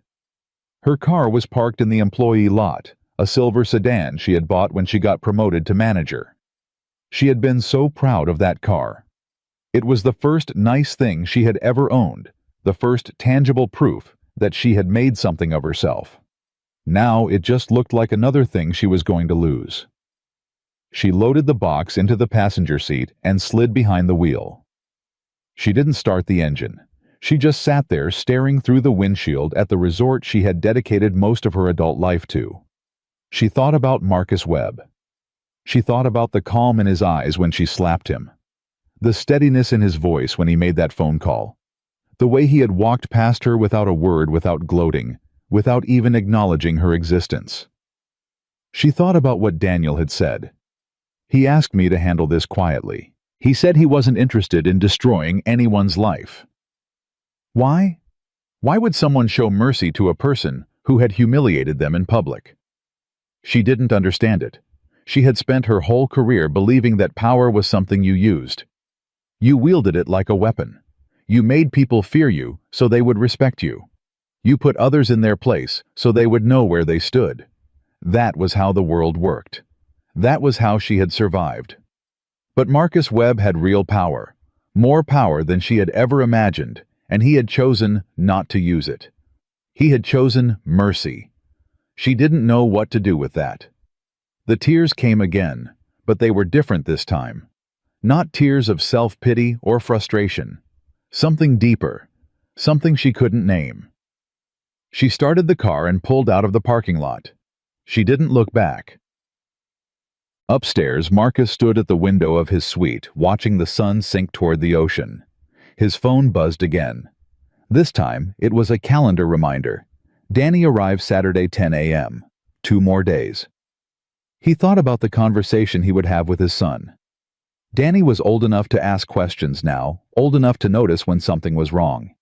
[SPEAKER 1] Her car was parked in the employee lot, a silver sedan she had bought when she got promoted to manager. She had been so proud of that car. It was the first nice thing she had ever owned, the first tangible proof that she had made something of herself. Now it just looked like another thing she was going to lose. She loaded the box into the passenger seat and slid behind the wheel. She didn't start the engine. She just sat there staring through the windshield at the resort she had dedicated most of her adult life to. She thought about Marcus Webb. She thought about the calm in his eyes when she slapped him, the steadiness in his voice when he made that phone call, the way he had walked past her without a word, without gloating, without even acknowledging her existence. She thought about what Daniel had said. He asked me to handle this quietly. He said he wasn't interested in destroying anyone's life. Why? Why would someone show mercy to a person who had humiliated them in public? She didn't understand it. She had spent her whole career believing that power was something you used. You wielded it like a weapon. You made people fear you so they would respect you. You put others in their place so they would know where they stood. That was how the world worked. That was how she had survived. But Marcus Webb had real power, more power than she had ever imagined, and he had chosen not to use it. He had chosen mercy. She didn't know what to do with that. The tears came again, but they were different this time. Not tears of self-pity or frustration. Something deeper, something she couldn't name. She started the car and pulled out of the parking lot. She didn't look back. Upstairs, Marcus stood at the window of his suite, watching the sun sink toward the ocean. His phone buzzed again. This time, it was a calendar reminder. Danny arrived Saturday 10 a.m. 2 more days. He thought about the conversation he would have with his son. Danny was old enough to ask questions now, old enough to notice when something was wrong.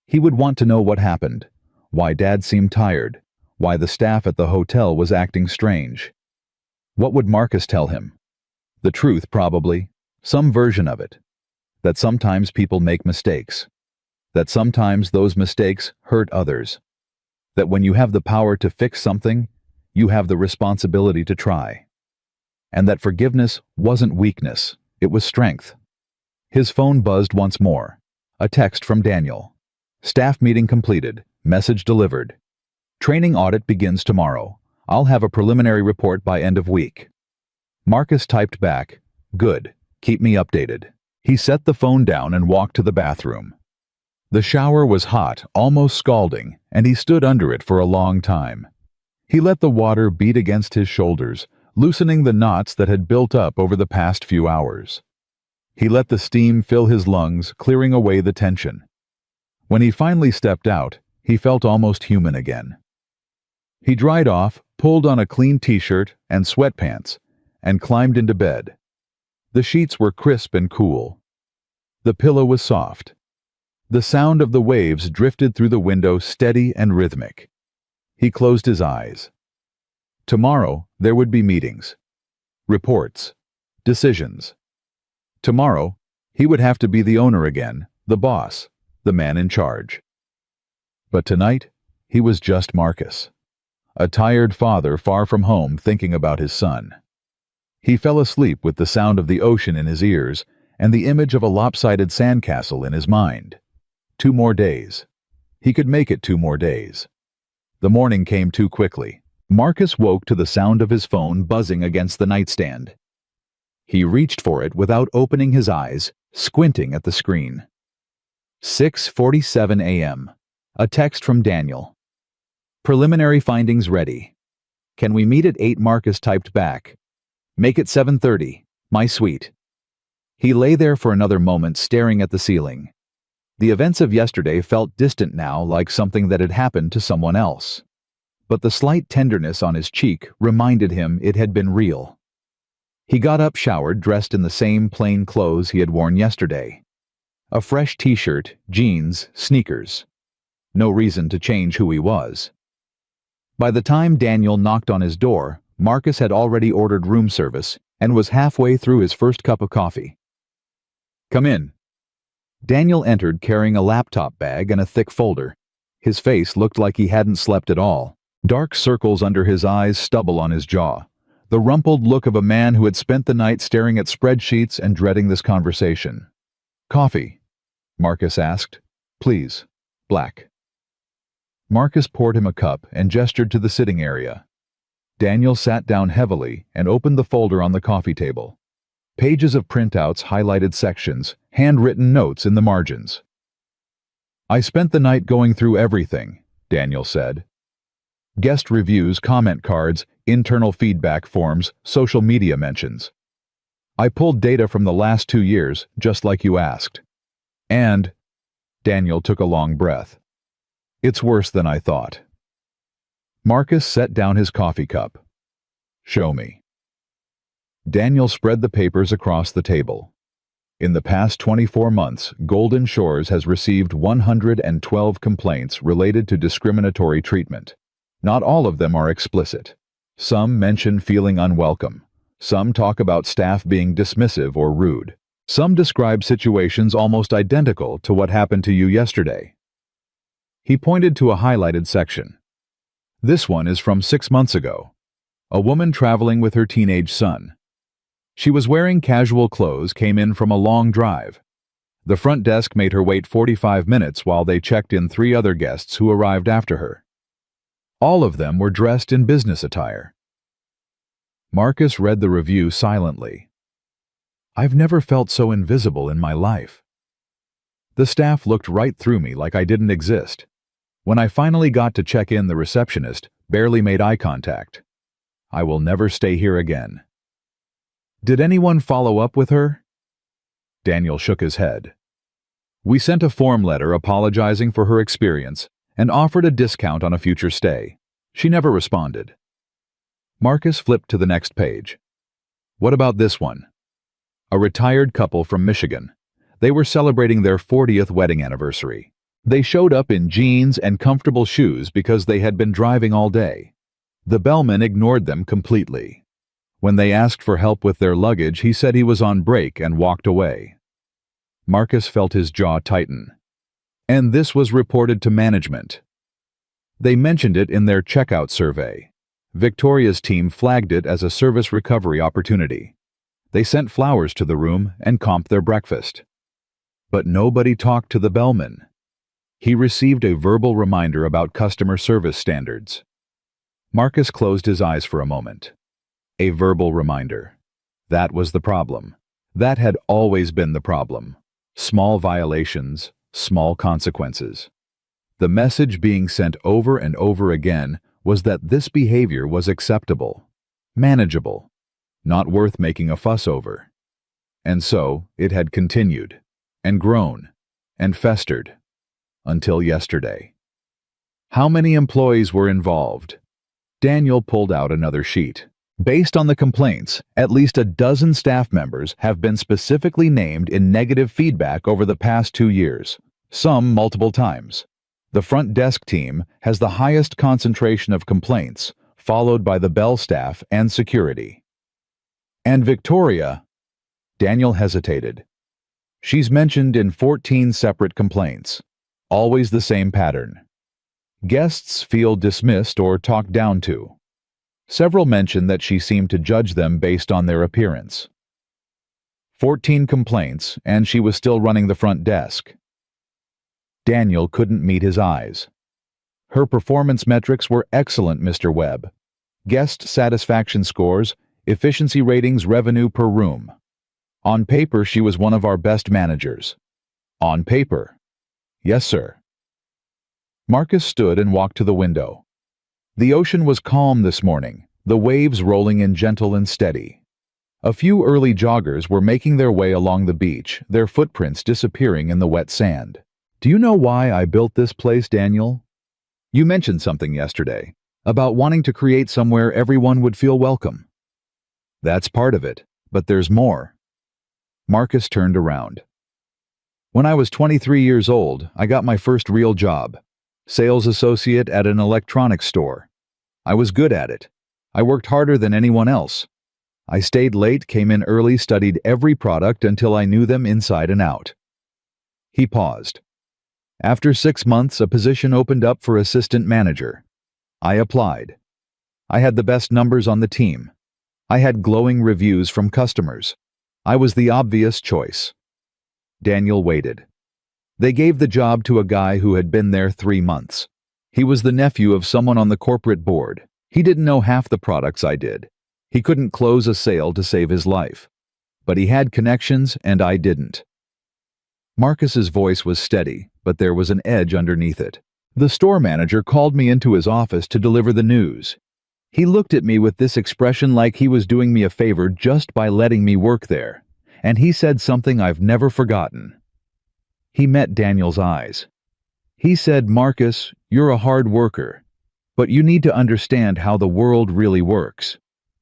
[SPEAKER 1] He would want to know what happened, why Dad seemed tired, why the staff at the hotel was acting strange. What would Marcus tell him? The truth, probably. Some version of it. That sometimes people make mistakes. That sometimes those mistakes hurt others. That when you have the power to fix something, you have the responsibility to try. And that forgiveness wasn't weakness, it was strength. His phone buzzed once more. A text from Daniel. Staff meeting completed. Message delivered. Training audit begins tomorrow. I'll have a preliminary report by end of week. Marcus typed back, "Good. Keep me updated." He set the phone down and walked to the bathroom. The shower was hot, almost scalding, and he stood under it for a long time. He let the water beat against his shoulders, loosening the knots that had built up over the past few hours. He let the steam fill his lungs, clearing away the tension. When he finally stepped out, he felt almost human again. He dried off, pulled on a clean t-shirt and sweatpants, and climbed into bed. The sheets were crisp and cool. The pillow was soft. The sound of the waves drifted through the window, steady and rhythmic. He closed his eyes. Tomorrow, there would be meetings, reports, decisions. Tomorrow, he would have to be the owner again, the boss, the man in charge. But tonight, he was just Marcus, a tired father far from home thinking about his son. He fell asleep with the sound of the ocean in his ears and the image of a lopsided sandcastle in his mind. 2 more days. He could make it 2 more days. The morning came too quickly. Marcus woke to the sound of his phone buzzing against the nightstand. He reached for it without opening his eyes, squinting at the screen. 6:47 a.m. A text from Daniel. Preliminary findings ready. Can we meet at 8? Marcus typed back. Make it 7:30. My sweet. He lay there for another moment staring at the ceiling. The events of yesterday felt distant now, like something that had happened to someone else. But the slight tenderness on his cheek reminded him it had been real. He got up, showered, dressed in the same plain clothes he had worn yesterday. A fresh t-shirt, jeans, sneakers. No reason to change who he was. By the time Daniel knocked on his door, Marcus had already ordered room service and was halfway through his first cup of coffee. Come in. Daniel entered carrying a laptop bag and a thick folder. His face looked like he hadn't slept at all. Dark circles under his eyes, stubble on his jaw. The rumpled look of a man who had spent the night staring at spreadsheets and dreading this conversation. Coffee? Marcus asked. Please. Black. Marcus poured him a cup and gestured to the sitting area. Daniel sat down heavily and opened the folder on the coffee table. Pages of printouts, highlighted sections, handwritten notes in the margins. I spent the night going through everything, Daniel said. Guest reviews, comment cards, internal feedback forms, social media mentions. I pulled data from the last 2 years, just like you asked. And, Daniel took a long breath. It's worse than I thought. Marcus set down his coffee cup. Show me. Daniel spread the papers across the table. In the past 24 months, Golden Shores has received 112 complaints related to discriminatory treatment. Not all of them are explicit. Some mention feeling unwelcome. Some talk about staff being dismissive or rude. Some describe situations almost identical to what happened to you yesterday. He pointed to a highlighted section. This one is from 6 months ago. A woman traveling with her teenage son. She was wearing casual clothes, came in from a long drive. The front desk made her wait 45 minutes while they checked in 3 other guests who arrived after her. All of them were dressed in business attire. Marcus read the review silently. I've never felt so invisible in my life. The staff looked right through me like I didn't exist. When I finally got to check in, the receptionist barely made eye contact. I will never stay here again. Did anyone follow up with her? Daniel shook his head. We sent a form letter apologizing for her experience and offered a discount on a future stay. She never responded. Marcus flipped to the next page. What about this one? A retired couple from Michigan. They were celebrating their 40th wedding anniversary. They showed up in jeans and comfortable shoes because they had been driving all day. The bellman ignored them completely. When they asked for help with their luggage, he said he was on break and walked away. Marcus felt his jaw tighten. And this was reported to management. They mentioned it in their checkout survey. Victoria's team flagged it as a service recovery opportunity. They sent flowers to the room and comped their breakfast. But nobody talked to the bellman. He received a verbal reminder about customer service standards. Marcus closed his eyes for a moment. A verbal reminder. That was the problem. That had always been the problem. Small violations, small consequences. The message being sent over and over again was that this behavior was acceptable, manageable, not worth making a fuss over. And so it had continued, and grown, and festered, until yesterday. How many employees were involved? Daniel pulled out another sheet. Based on the complaints, at least a dozen staff members have been specifically named in negative feedback over the past 2 years, some multiple times. The front desk team has the highest concentration of complaints, followed by the bell staff and security. And Victoria, Daniel hesitated. She's mentioned in 14 separate complaints, always the same pattern. Guests feel dismissed or talked down to. Several mention that she seemed to judge them based on their appearance. 14 complaints, and she was still running the front desk. Daniel couldn't meet his eyes. Her performance metrics were excellent, Mr. Webb. guest satisfaction scores, efficiency ratings, revenue per room. On paper, she was one of our best managers. On paper. Yes, sir. Marcus stood and walked to the window. The ocean was calm this morning, the waves rolling in gentle and steady. A few early joggers were making their way along the beach, their footprints disappearing in the wet sand. Do you know why I built this place, Daniel? You mentioned something yesterday, about wanting to create somewhere everyone would feel welcome. That's part of it, but there's more. Marcus turned around. When I was 23 years old, I got my first real job, sales associate at an electronics store. I was good at it. I worked harder than anyone else. I stayed late, came in early, studied every product until I knew them inside and out. He paused. After 6 months, a position opened up for assistant manager. I applied. I had the best numbers on the team. I had glowing reviews from customers. I was the obvious choice. Daniel waited. They gave the job to a guy who had been there 3 months. He was the nephew of someone on the corporate board. He didn't know half the products I did. He couldn't close a sale to save his life. But he had connections, and I didn't. Marcus's voice was steady, but there was an edge underneath it. The store manager called me into his office to deliver the news. He looked at me with this expression like he was doing me a favor just by letting me work there, and he said something I've never forgotten. He met Daniel's eyes. He said, "Marcus, you're a hard worker, but you need to understand how the world really works.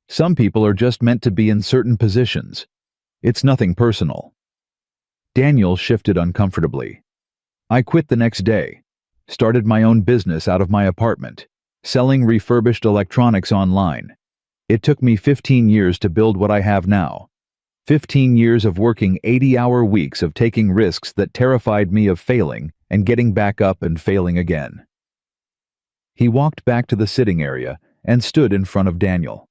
[SPEAKER 1] Some people are just meant to be in certain positions. It's nothing personal." Daniel shifted uncomfortably. I quit the next day, started my own business out of my apartment, selling refurbished electronics online. It took me 15 years to build what I have now. 15 years of working 80-hour weeks, of taking risks that terrified me, of failing and getting back up and failing again. He walked back to the sitting area and stood in front of Daniel.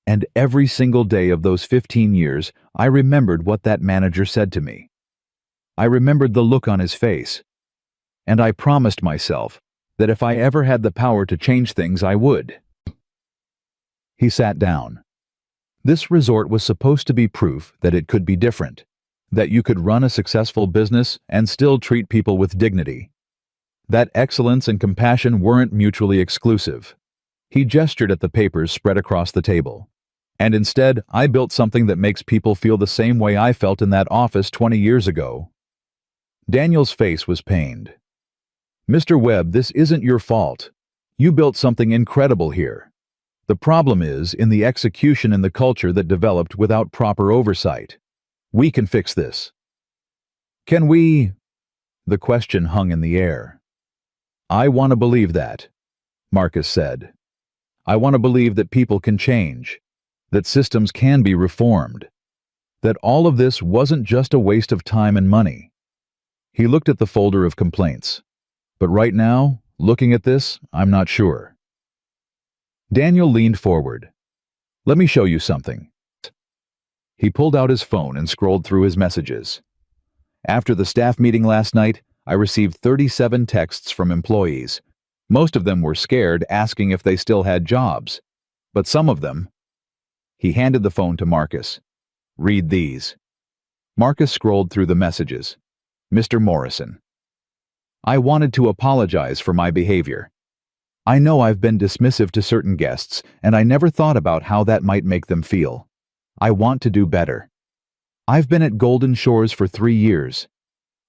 [SPEAKER 1] And every single day of those 15 years, I remembered what that manager said to me. I remembered the look on his face. And I promised myself that if I ever had the power to change things, I would. He sat down. This resort was supposed to be proof that it could be different, that you could run a successful business and still treat people with dignity, that excellence and compassion weren't mutually exclusive. He gestured at the papers spread across the table. And instead, I built something that makes people feel the same way I felt in that office 20 years ago. Daniel's face was pained. "Mr. Webb, this isn't your fault. You built something incredible here. The problem is in the execution and the culture that developed without proper oversight. We can fix this." "Can we?" The question hung in the air. "I want to believe that," Marcus said. "I want to believe that people can change, that systems can be reformed, that all of this wasn't just a waste of time and money." He looked at the folder of complaints. "But right now, looking at this, I'm not sure." Daniel leaned forward. "Let me show you something." He pulled out his phone and scrolled through his messages. "After the staff meeting last night, I received 37 texts from employees. Most of them were scared, asking if they still had jobs. But some of them..." He handed the phone to Marcus. "Read these." Marcus scrolled through the messages. "Mr. Morrison. I wanted to apologize for my behavior. I know I've been dismissive to certain guests, and I never thought about how that might make them feel. I want to do better. I've been at Golden Shores for 3 years.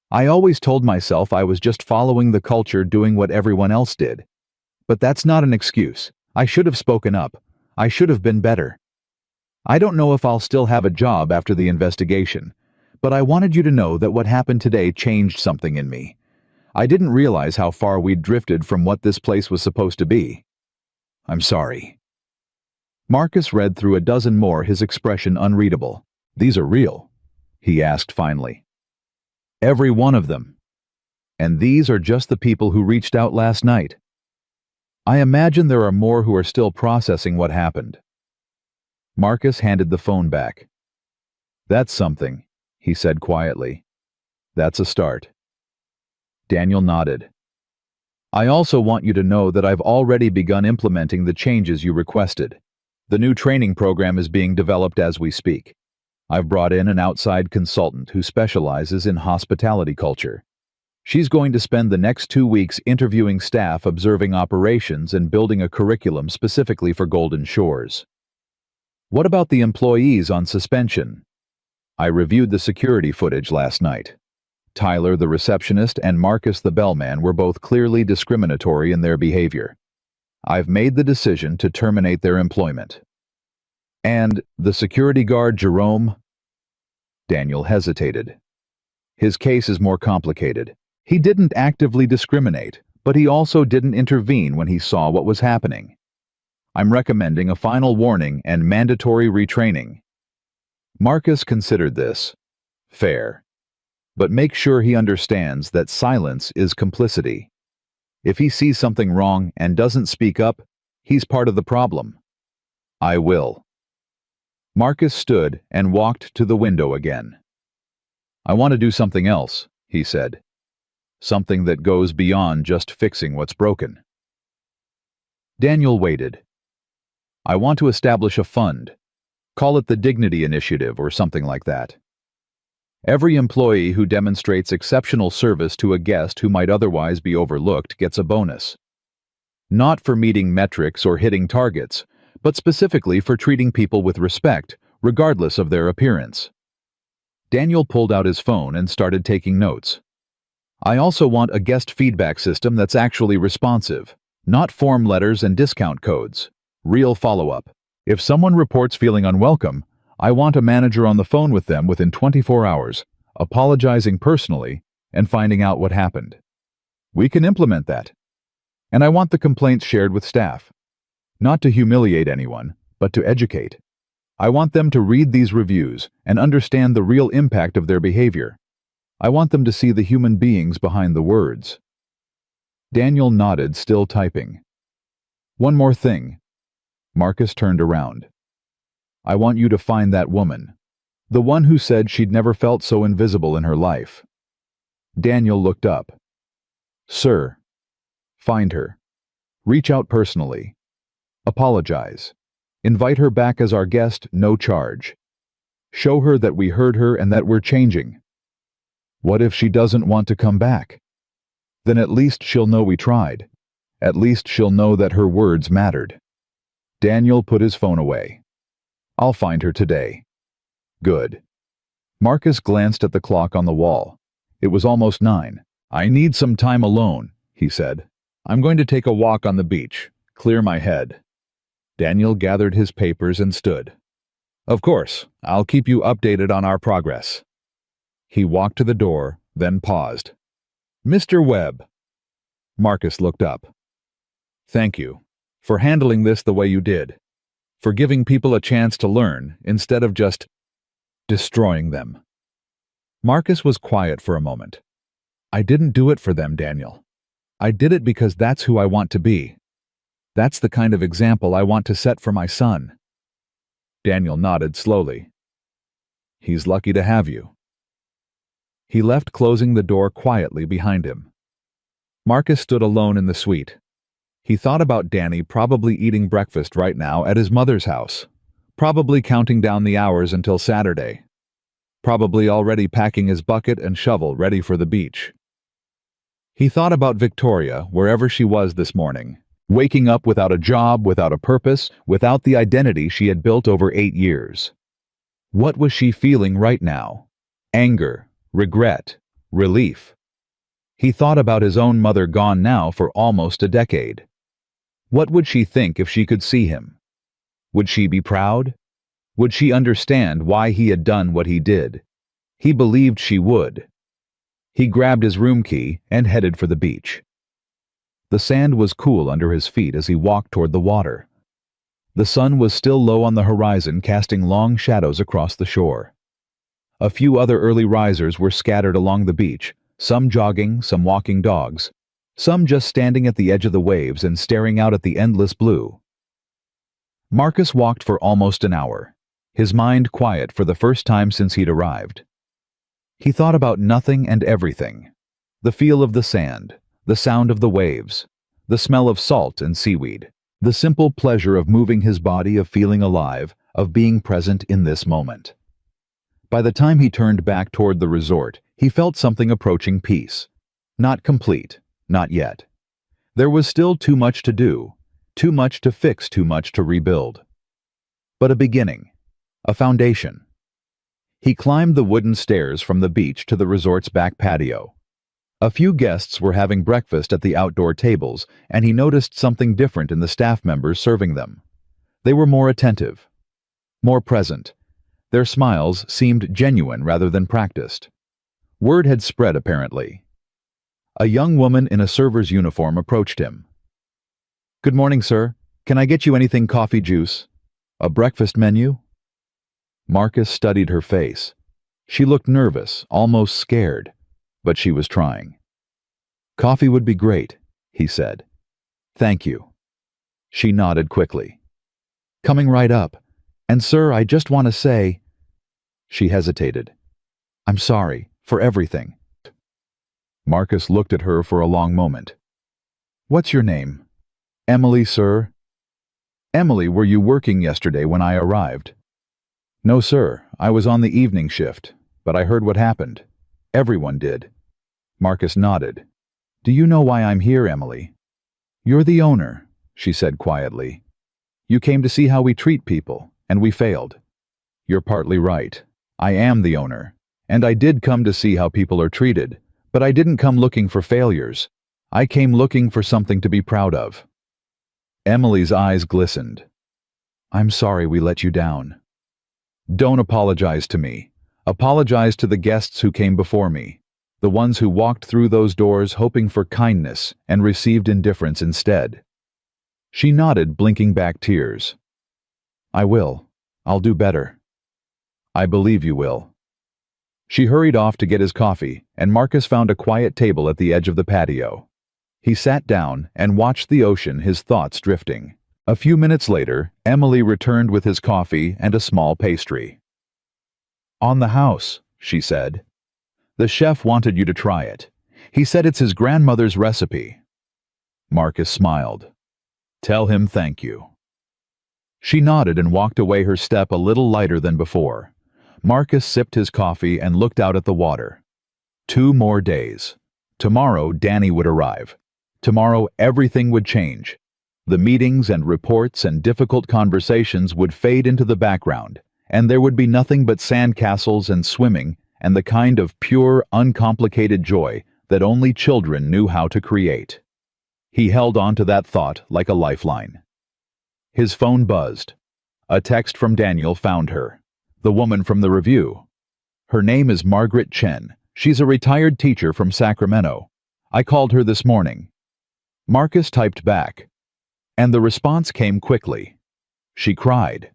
[SPEAKER 1] I always told myself I was just following the culture, doing what everyone else did. But that's not an excuse. I should have spoken up. I should have been better. I don't know if I'll still have a job after the investigation, but I wanted you to know that what happened today changed something in me. I didn't realize how far we'd drifted from what this place was supposed to be. I'm sorry." Marcus read through a dozen more, his expression unreadable. "These are real?" he asked finally. "Every one of them. And these are just the people who reached out last night. I imagine there are more who are still processing what happened." Marcus handed the phone back. "That's something," he said quietly. "That's a start." Daniel nodded. I also want you to know that I've already begun implementing the changes you requested. The new training program is being developed as we speak. I've brought in an outside consultant who specializes in hospitality culture. She's going to spend the next 2 weeks interviewing staff, observing operations, and building a curriculum specifically for Golden Shores. What about the employees on suspension? I reviewed the security footage last night. Tyler, the receptionist, and Marcus, the bellman, were both clearly discriminatory in their behavior. I've made the decision to terminate their employment. And the security guard, Jerome? Daniel hesitated. His case is more complicated. He didn't actively discriminate, but he also didn't intervene when he saw what was happening. I'm recommending a final warning and mandatory retraining. Marcus considered this. Fair. But make sure he understands that silence is complicity. If he sees something wrong and doesn't speak up, he's part of the problem. I will. Marcus stood and walked to the window again. I want to do something else, he said. Something that goes beyond just fixing what's broken. Daniel waited. I want to establish a fund. Call it the Dignity Initiative or something like that. Every employee who demonstrates exceptional service to a guest who might otherwise be overlooked gets a bonus. Not for meeting metrics or hitting targets, but specifically for treating people with respect, regardless of their appearance. Daniel pulled out his phone and started taking notes. I also want a guest feedback system that's actually responsive, not form letters and discount codes. Real follow-up. If someone reports feeling unwelcome, I want a manager on the phone with them within 24 hours, apologizing personally and finding out what happened. We can implement that. And I want the complaints shared with staff. Not to humiliate anyone, but to educate. I want them to read these reviews and understand the real impact of their behavior. I want them to see the human beings behind the words. Daniel nodded, still typing. One more thing. Marcus turned around. I want you to find that woman. The one who said she'd never felt so invisible in her life. Daniel looked up. Sir. Find her. Reach out personally. Apologize. Invite her back as our guest, no charge. Show her that we heard her and that we're changing. What if she doesn't want to come back? Then at least she'll know we tried. At least she'll know that her words mattered. Daniel put his phone away. I'll find her today. Good. Marcus glanced at the clock on the wall. It was almost 9. I need some time alone, he said. I'm going to take a walk on the beach, clear my head. Daniel gathered his papers and stood. Of course, I'll keep you updated on our progress. He walked to the door, then paused. Mr. Webb. Marcus looked up. Thank you for handling this the way you did, for giving people a chance to learn instead of just destroying them. Marcus was quiet for a moment. I didn't do it for them, Daniel. I did it because that's who I want to be. That's the kind of example I want to set for my son. Daniel nodded slowly. He's lucky to have you. He left, closing the door quietly behind him. Marcus stood alone in the suite. He thought about Danny probably eating breakfast right now at his mother's house, probably counting down the hours until Saturday, probably already packing his bucket and shovel ready for the beach. He thought about Victoria, wherever she was this morning, waking up without a job, without a purpose, without the identity she had built over 8 years. What was she feeling right now? Anger, regret, relief. He thought about his own mother, gone now for almost a decade. What would she think if she could see him? Would she be proud? Would she understand why he had done what he did? He believed she would. He grabbed his room key and headed for the beach. The sand was cool under his feet as he walked toward the water. The sun was still low on the horizon, casting long shadows across the shore. A few other early risers were scattered along the beach, some jogging, some walking dogs, some just standing at the edge of the waves and staring out at the endless blue. Marcus walked for almost an hour, his mind quiet for the first time since he'd arrived. He thought about nothing and everything: the feel of the sand, the sound of the waves, the smell of salt and seaweed, the simple pleasure of moving his body, of feeling alive, of being present in this moment. By the time he turned back toward the resort, he felt something approaching peace. Not complete, not yet. There was still too much to do, too much to fix, too much to rebuild. But a beginning, a foundation. He climbed the wooden stairs from the beach to the resort's back patio. A few guests were having breakfast at the outdoor tables, and he noticed something different in the staff members serving them. They were more attentive, more present. Their smiles seemed genuine rather than practiced. Word had spread, apparently. A young woman in a server's uniform approached him. "Good morning, sir. Can I get you anything, coffee, juice? A breakfast menu?" Marcus studied her face. She looked nervous, almost scared, but she was trying. "Coffee would be great," he said. "Thank you." She nodded quickly. "Coming right up. And sir, I just want to say—" She hesitated. "I'm sorry for everything." Marcus looked at her for a long moment. "What's your name?" "Emily, sir." "Emily, were you working yesterday when I arrived?" "No, sir. I was on the evening shift, but I heard what happened. Everyone did." Marcus nodded. "Do you know why I'm here, Emily?" "You're the owner," she said quietly. "You came to see how we treat people, and we failed." "You're partly right. I am the owner, and I did come to see how people are treated, but I didn't come looking for failures. I came looking for something to be proud of." Emily's eyes glistened. "I'm sorry we let you down." "Don't apologize to me. Apologize to the guests who came before me, the ones who walked through those doors hoping for kindness and received indifference instead." She nodded, blinking back tears. "I will. I'll do better." "I believe you will." She hurried off to get his coffee, and Marcus found a quiet table at the edge of the patio. He sat down and watched the ocean, his thoughts drifting. A few minutes later, Emily returned with his coffee and a small pastry. "On the house," she said. "The chef wanted you to try it. He said it's his grandmother's recipe." Marcus smiled. "Tell him thank you." She nodded and walked away, her step a little lighter than before. Marcus sipped his coffee and looked out at the water. 2 more days. Tomorrow, Danny would arrive. Tomorrow, everything would change. The meetings and reports and difficult conversations would fade into the background, and there would be nothing but sandcastles and swimming and the kind of pure, uncomplicated joy that only children knew how to create. He held on to that thought like a lifeline. His phone buzzed. A text from Daniel found her. The woman from the review. "Her name is Margaret Chen. She's a retired teacher from Sacramento. I called her this morning." Marcus typed back, and the response came quickly. She cried.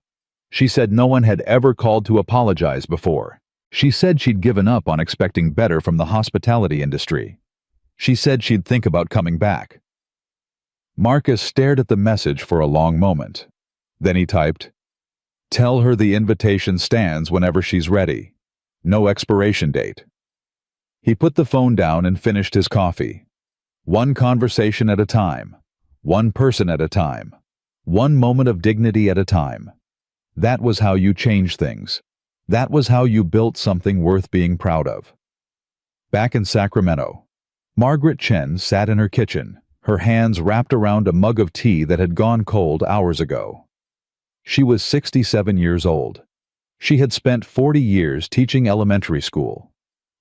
[SPEAKER 1] She said no one had ever called to apologize before. She said she'd given up on expecting better from the hospitality industry. She said she'd think about coming back. Marcus stared at the message for a long moment. Then he typed, "Tell her the invitation stands whenever she's ready. No expiration date." He put the phone down and finished his coffee. One conversation at a time. One person at a time. One moment of dignity at a time. That was how you changed things. That was how you built something worth being proud of. Back in Sacramento, Margaret Chen sat in her kitchen, her hands wrapped around a mug of tea that had gone cold hours ago. She was 67 years old. She had spent 40 years teaching elementary school.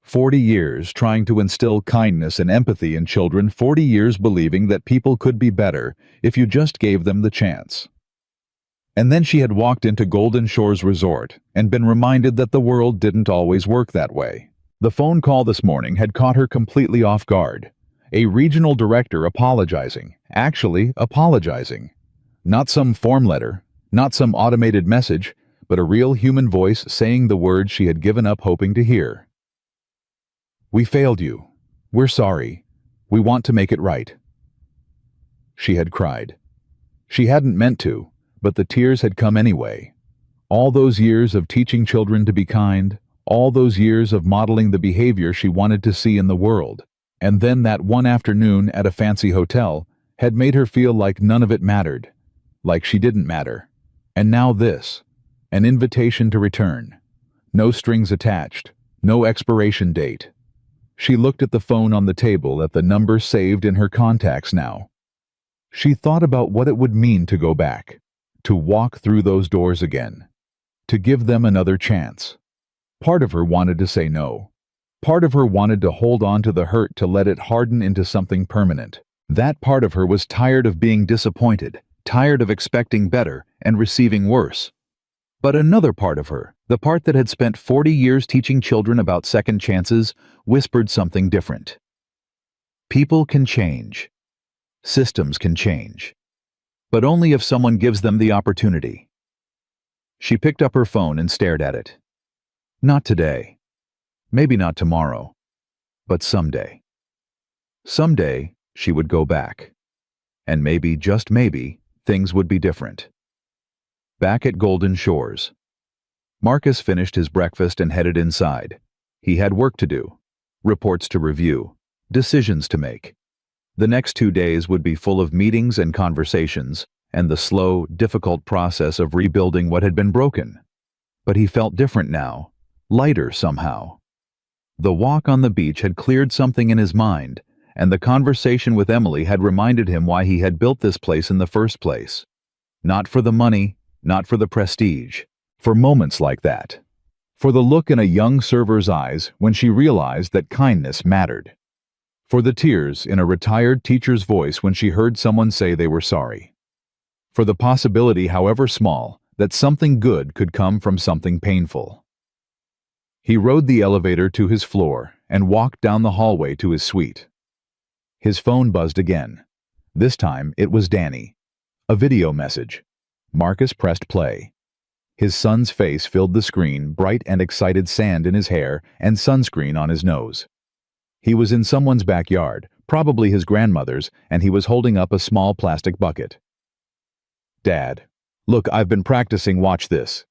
[SPEAKER 1] 40 years trying to instill kindness and empathy in children, 40 years believing that people could be better if you just gave them the chance. And then she had walked into Golden Shores Resort and been reminded that the world didn't always work that way. The phone call this morning had caught her completely off guard. A regional director apologizing, actually apologizing. Not some form letter, not some automated message, but a real human voice saying the words she had given up hoping to hear. "We failed you. We're sorry. We want to make it right." She had cried. She hadn't meant to, but the tears had come anyway. All those years of teaching children to be kind, all those years of modeling the behavior she wanted to see in the world, And then that one afternoon at a fancy hotel had made her feel like none of it mattered, like she didn't matter. And now this, an invitation to return. No strings attached, no expiration date. She looked at the phone on the table, at the number saved in her contacts now. She thought about what it would mean to go back, to walk through those doors again, to give them another chance. Part of her wanted to say no. Part of her wanted to hold on to the hurt, to let it harden into something permanent. That part of her was tired of being disappointed, tired of expecting better and receiving worse. But another part of her, the part that had spent 40 years teaching children about second chances, whispered something different. People can change. Systems can change. But only if someone gives them the opportunity. She picked up her phone and stared at it. Not today. Maybe not tomorrow. But someday. Someday, she would go back. And maybe, just maybe, things would be different. Back at Golden Shores. Marcus finished his breakfast and headed inside. He had work to do, reports to review, decisions to make. The next 2 days would be full of meetings and conversations, and the slow, difficult process of rebuilding what had been broken. But he felt different now, lighter somehow. The walk on the beach had cleared something in his mind, and the conversation with Emily had reminded him why he had built this place in the first place. Not for the money, not for the prestige, for moments like that. For the look in a young server's eyes when she realized that kindness mattered. For the tears in a retired teacher's voice when she heard someone say they were sorry. For the possibility, however small, that something good could come from something painful. He rode the elevator to his floor and walked down the hallway to his suite. His phone buzzed again. This time it was Danny. A video message. Marcus pressed play. His son's face filled the screen, bright and excited, sand in his hair and sunscreen on his nose. He was in someone's backyard, probably his grandmother's, and he was holding up a small plastic bucket. Dad, look, I've been practicing, watch this.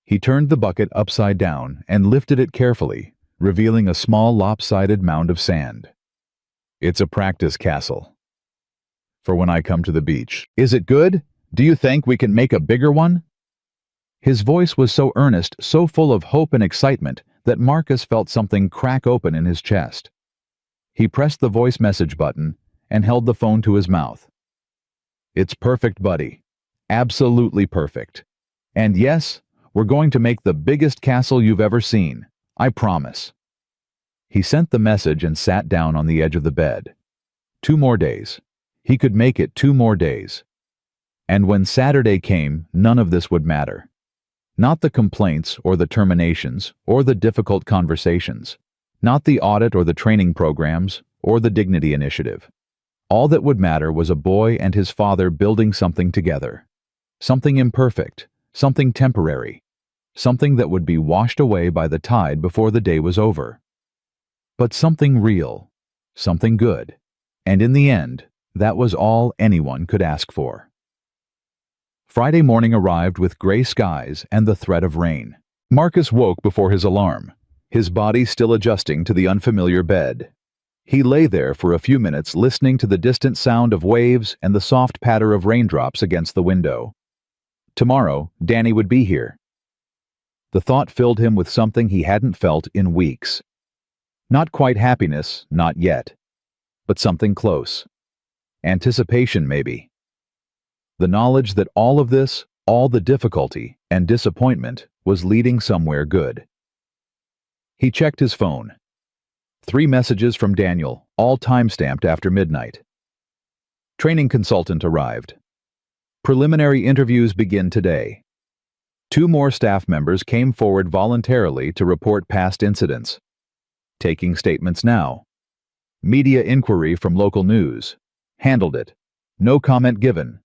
[SPEAKER 1] He turned the bucket upside down and lifted it carefully, revealing a small lopsided mound of sand. It's a practice castle. For when I come to the beach. Is it good? Do you think we can make a bigger one? His voice was so earnest, so full of hope and excitement, that Marcus felt something crack open in his chest. He pressed the voice message button and held the phone to his mouth. It's perfect, buddy. Absolutely perfect. And yes, we're going to make the biggest castle you've ever seen. I promise. He sent the message and sat down on the edge of the bed. 2 more days. He could make it 2 more days. And when Saturday came, none of this would matter. Not the complaints or the terminations or the difficult conversations. Not the audit or the training programs or the dignity initiative. All that would matter was a boy and his father building something together. Something imperfect, something temporary, something that would be washed away by the tide before the day was over. But something real, something good, and in the end, that was all anyone could ask for. Friday morning arrived with gray skies and the threat of rain. Marcus woke before his alarm, his body still adjusting to the unfamiliar bed. He lay there for a few minutes listening to the distant sound of waves and the soft patter of raindrops against the window. Tomorrow, Danny would be here. The thought filled him with something he hadn't felt in weeks. Not quite happiness, not yet, but something close. Anticipation, maybe. The knowledge that all of this, all the difficulty and disappointment, was leading somewhere good. He checked his phone. 3 messages from Daniel, all time-stamped after midnight. Training consultant arrived. Preliminary interviews begin today. 2 more staff members came forward voluntarily to report past incidents. Taking statements now. Media inquiry from local news. Handled it. No comment given.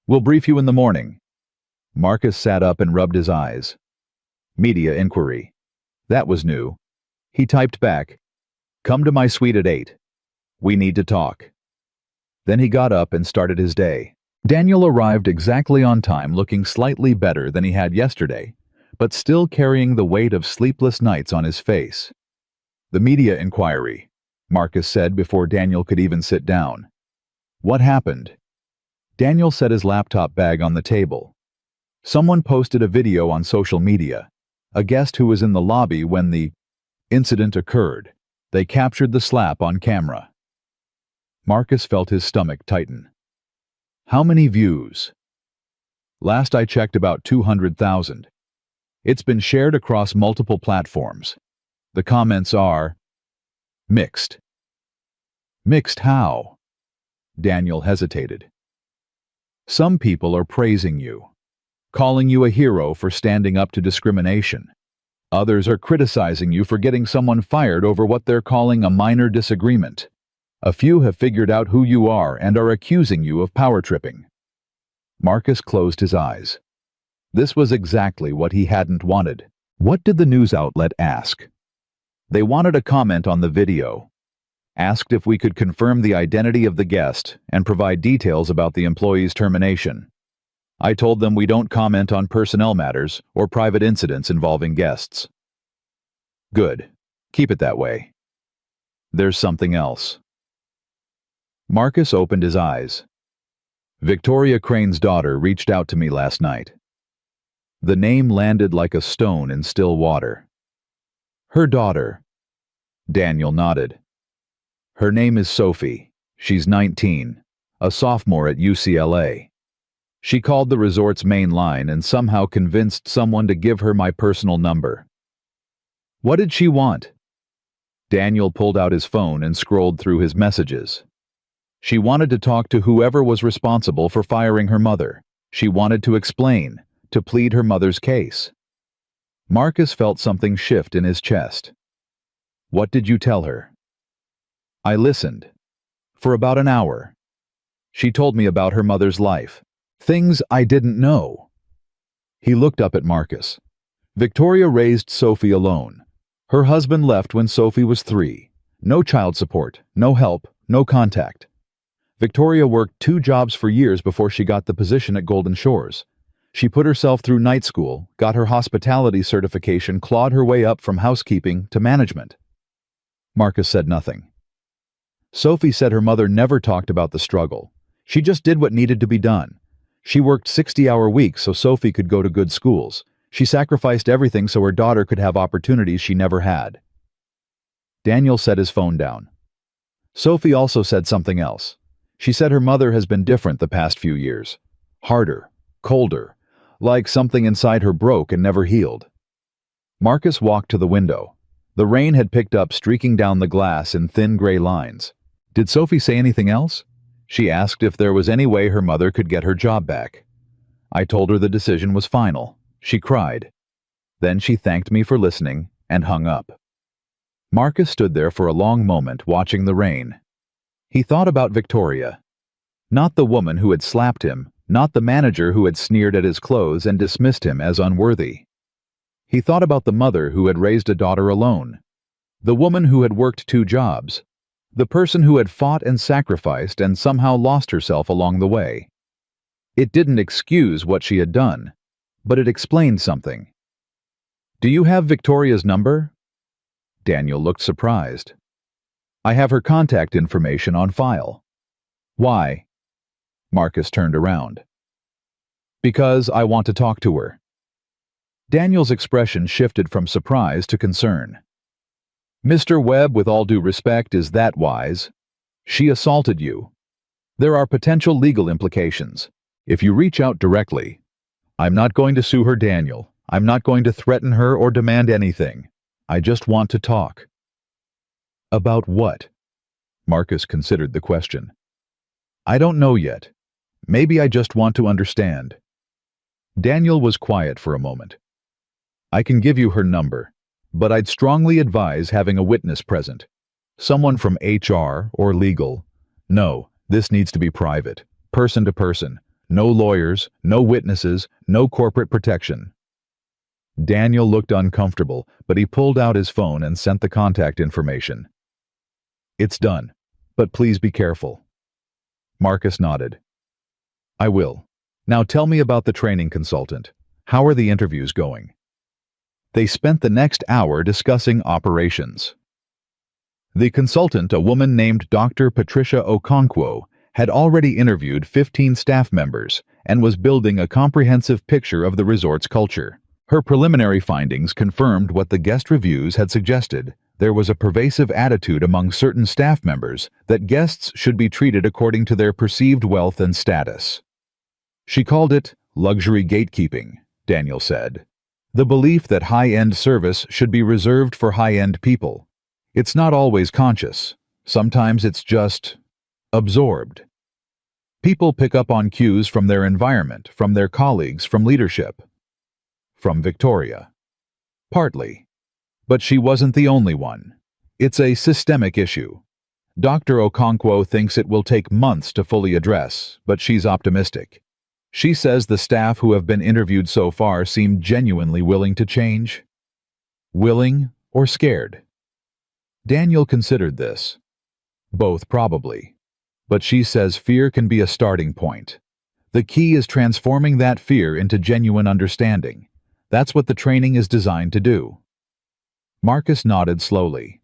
[SPEAKER 1] We'll brief you in the morning. Marcus sat up and rubbed his eyes. Media inquiry. That was new. He typed back, "Come to my suite at 8. We need to talk." Then he got up and started his day. Daniel arrived exactly on time, looking slightly better than he had yesterday, but still carrying the weight of sleepless nights on his face. The media inquiry. Marcus said before Daniel could even sit down. What happened? Daniel set his laptop bag on the table. Someone posted a video on social media. A guest who was in the lobby when the incident occurred. They captured the slap on camera. Marcus felt his stomach tighten. How many views? Last I checked, about 200,000. It's been shared across multiple platforms. The comments are mixed. Mixed how? Daniel hesitated. Some people are praising you, calling you a hero for standing up to discrimination. Others are criticizing you for getting someone fired over what they're calling a minor disagreement. A few have figured out who you are and are accusing you of power tripping. Marcus closed his eyes. This was exactly what he hadn't wanted. What did the news outlet ask? They wanted a comment on the video, asked if we could confirm the identity of the guest and provide details about the employee's termination. I told them we don't comment on personnel matters or private incidents involving guests. Good. Keep it that way. There's something else. Marcus opened his eyes. Victoria Crane's daughter reached out to me last night. The name landed like a stone in still water. Her daughter. Daniel nodded. Her name is Sophie. She's 19, a sophomore at UCLA. She called the resort's main line and somehow convinced someone to give her my personal number. What did she want? Daniel pulled out his phone and scrolled through his messages. She wanted to talk to whoever was responsible for firing her mother. She wanted to explain, to plead her mother's case. Marcus felt something shift in his chest. What did you tell her? I listened. For about an hour. She told me about her mother's life. Things I didn't know. He looked up at Marcus. Victoria raised Sophie alone. Her husband left when Sophie was 3. No child support, no help, no contact. Victoria worked 2 jobs for years before she got the position at Golden Shores. She put herself through night school, got her hospitality certification, clawed her way up from housekeeping to management. Marcus said nothing. Sophie said her mother never talked about the struggle. She just did what needed to be done. She worked 60-hour weeks so Sophie could go to good schools. She sacrificed everything so her daughter could have opportunities she never had. Daniel set his phone down. Sophie also said something else. She said her mother has been different the past few years. Harder, colder, like something inside her broke and never healed. Marcus walked to the window. The rain had picked up, streaking down the glass in thin gray lines. Did Sophie say anything else? She asked if there was any way her mother could get her job back. I told her the decision was final. She cried. Then she thanked me for listening and hung up. Marcus stood there for a long moment watching the rain. He thought about Victoria. Not the woman who had slapped him, not the manager who had sneered at his clothes and dismissed him as unworthy. He thought about the mother who had raised a daughter alone, the woman who had worked 2 jobs, the person who had fought and sacrificed and somehow lost herself along the way. It didn't excuse what she had done, but it explained something. Do you have Victoria's number? Daniel looked surprised. I have her contact information on file. Why? Marcus turned around. Because I want to talk to her. Daniel's expression shifted from surprise to concern. Mr. Webb, with all due respect, is that wise? She assaulted you. There are potential legal implications. If you reach out directly, I'm not going to sue her, Daniel. I'm not going to threaten her or demand anything. I just want to talk. About what? Marcus considered the question. I don't know yet. Maybe I just want to understand. Daniel was quiet for a moment. I can give you her number, but I'd strongly advise having a witness present. Someone from HR or legal. No, this needs to be private, person to person. No lawyers, no witnesses, no corporate protection. Daniel looked uncomfortable, but he pulled out his phone and sent the contact information. It's done, but please be careful. Marcus nodded. I will. Now tell me about the training consultant. How are the interviews going? They spent the next hour discussing operations. The consultant, a woman named Dr. Patricia Okonkwo, had already interviewed 15 staff members and was building a comprehensive picture of the resort's culture. Her preliminary findings confirmed what the guest reviews had suggested. There was a pervasive attitude among certain staff members that guests should be treated according to their perceived wealth and status. She called it luxury gatekeeping, Daniel said. The belief that high-end service should be reserved for high-end people. It's not always conscious. Sometimes it's just absorbed. People pick up on cues from their environment, from their colleagues, from leadership. From Victoria. Partly. But she wasn't the only one. It's a systemic issue. Dr. Okonkwo thinks it will take months to fully address, but she's optimistic. She says the staff who have been interviewed so far seem genuinely willing to change. Willing or scared? Daniel considered this. Both probably. But she says fear can be a starting point. The key is transforming that fear into genuine understanding. That's what the training is designed to do. Marcus nodded slowly.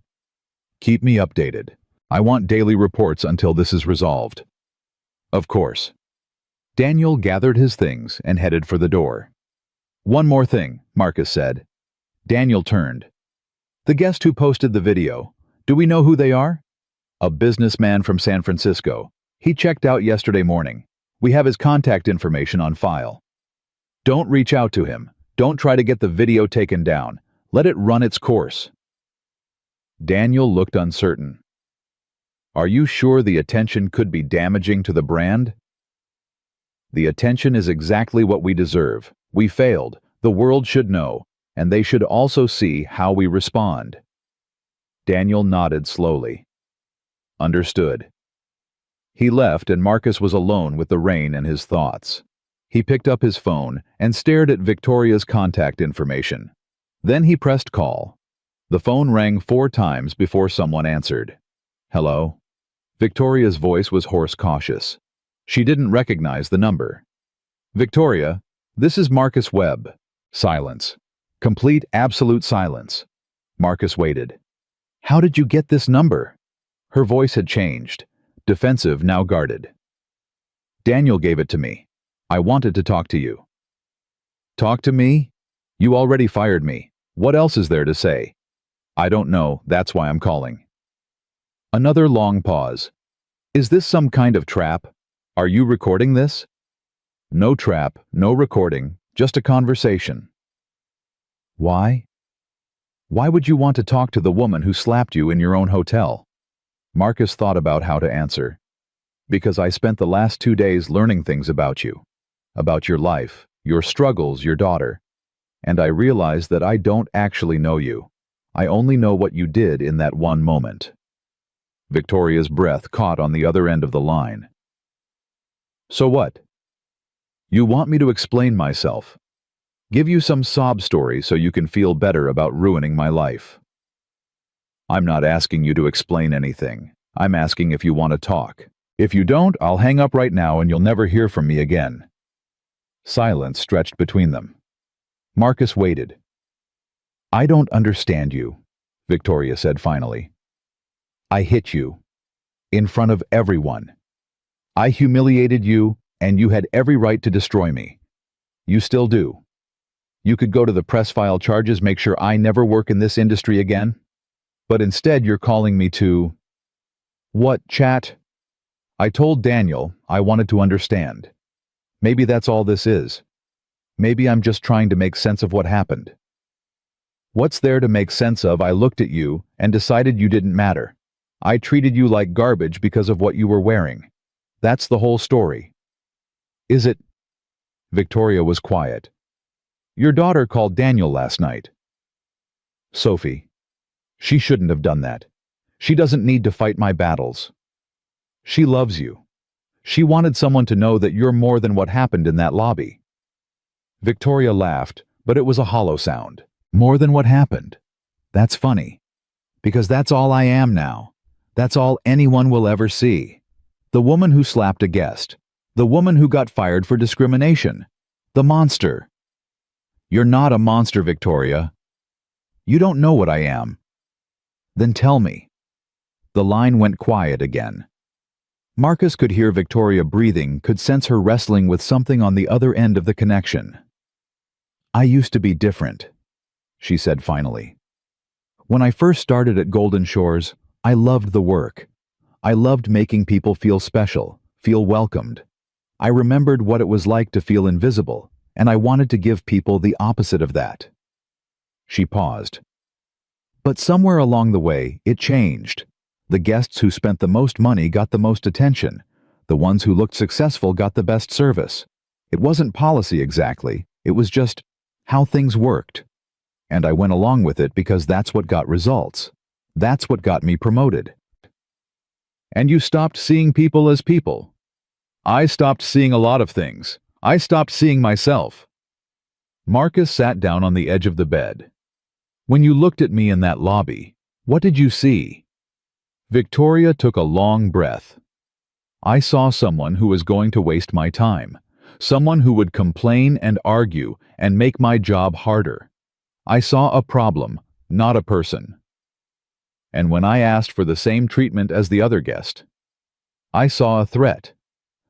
[SPEAKER 1] Keep me updated. I want daily reports until this is resolved. Of course. Daniel gathered his things and headed for the door. One more thing, Marcus said. Daniel turned. The guest who posted the video, do we know who they are? A businessman from San Francisco. He checked out yesterday morning. We have his contact information on file. Don't reach out to him. Don't try to get the video taken down. Let it run its course. Daniel looked uncertain. Are you sure the attention could be damaging to the brand? The attention is exactly what we deserve. We failed. The world should know, and they should also see how we respond. Daniel nodded slowly. Understood. He left, and Marcus was alone with the rain and his thoughts. He picked up his phone and stared at Victoria's contact information. Then he pressed call. The phone rang 4 times before someone answered. Hello? Victoria's voice was hoarse, cautious. She didn't recognize the number. Victoria, this is Marcus Webb. Silence. Complete, absolute silence. Marcus waited. How did you get this number? Her voice had changed. Defensive, now guarded. Daniel gave it to me. I wanted to talk to you. Talk to me? You already fired me. What else is there to say? I don't know, that's why I'm calling. Another long pause. Is this some kind of trap? Are you recording this? No trap, no recording, just a conversation. Why? Why would you want to talk to the woman who slapped you in your own hotel? Marcus thought about how to answer. Because I spent the last 2 days learning things about you. About your life, your struggles, your daughter. And I realized that I don't actually know you. I only know what you did in that one moment. Victoria's breath caught on the other end of the line. So what? You want me to explain myself. Give you some sob story so you can feel better about ruining my life. I'm not asking you to explain anything. I'm asking if you want to talk. If you don't, I'll hang up right now and you'll never hear from me again. Silence stretched between them. Marcus waited. I don't understand you, Victoria said finally. I hit you. In front of everyone. I humiliated you, and you had every right to destroy me. You still do. You could go to the press, file charges, make sure I never work in this industry again. But instead you're calling me to... What, chat? I told Daniel I wanted to understand. Maybe that's all this is. Maybe I'm just trying to make sense of what happened. What's there to make sense of? I looked at you and decided you didn't matter. I treated you like garbage because of what you were wearing. That's the whole story. Is it? Victoria was quiet. Your daughter called Daniel last night. Sophie. She shouldn't have done that. She doesn't need to fight my battles. She loves you. She wanted someone to know that you're more than what happened in that lobby. Victoria laughed, but it was a hollow sound. More than what happened. That's funny. Because that's all I am now. That's all anyone will ever see. The woman who slapped a guest. The woman who got fired for discrimination. The monster. You're not a monster, Victoria. You don't know what I am. Then tell me. The line went quiet again. Marcus could hear Victoria breathing, could sense her wrestling with something on the other end of the connection. "I used to be different," she said finally. "When I first started at Golden Shores, I loved the work. I loved making people feel special, feel welcomed. I remembered what it was like to feel invisible, and I wanted to give people the opposite of that." She paused. "But somewhere along the way, it changed. The guests who spent the most money got the most attention. The ones who looked successful got the best service. It wasn't policy exactly, it was just how things worked. And I went along with it because that's what got results. That's what got me promoted." "And you stopped seeing people as people." "I stopped seeing a lot of things. I stopped seeing myself." Marcus sat down on the edge of the bed. "When you looked at me in that lobby, what did you see?" Victoria took a long breath. "I saw someone who was going to waste my time. Someone who would complain and argue and make my job harder. I saw a problem, not a person. And when I asked for the same treatment as the other guest, I saw a threat.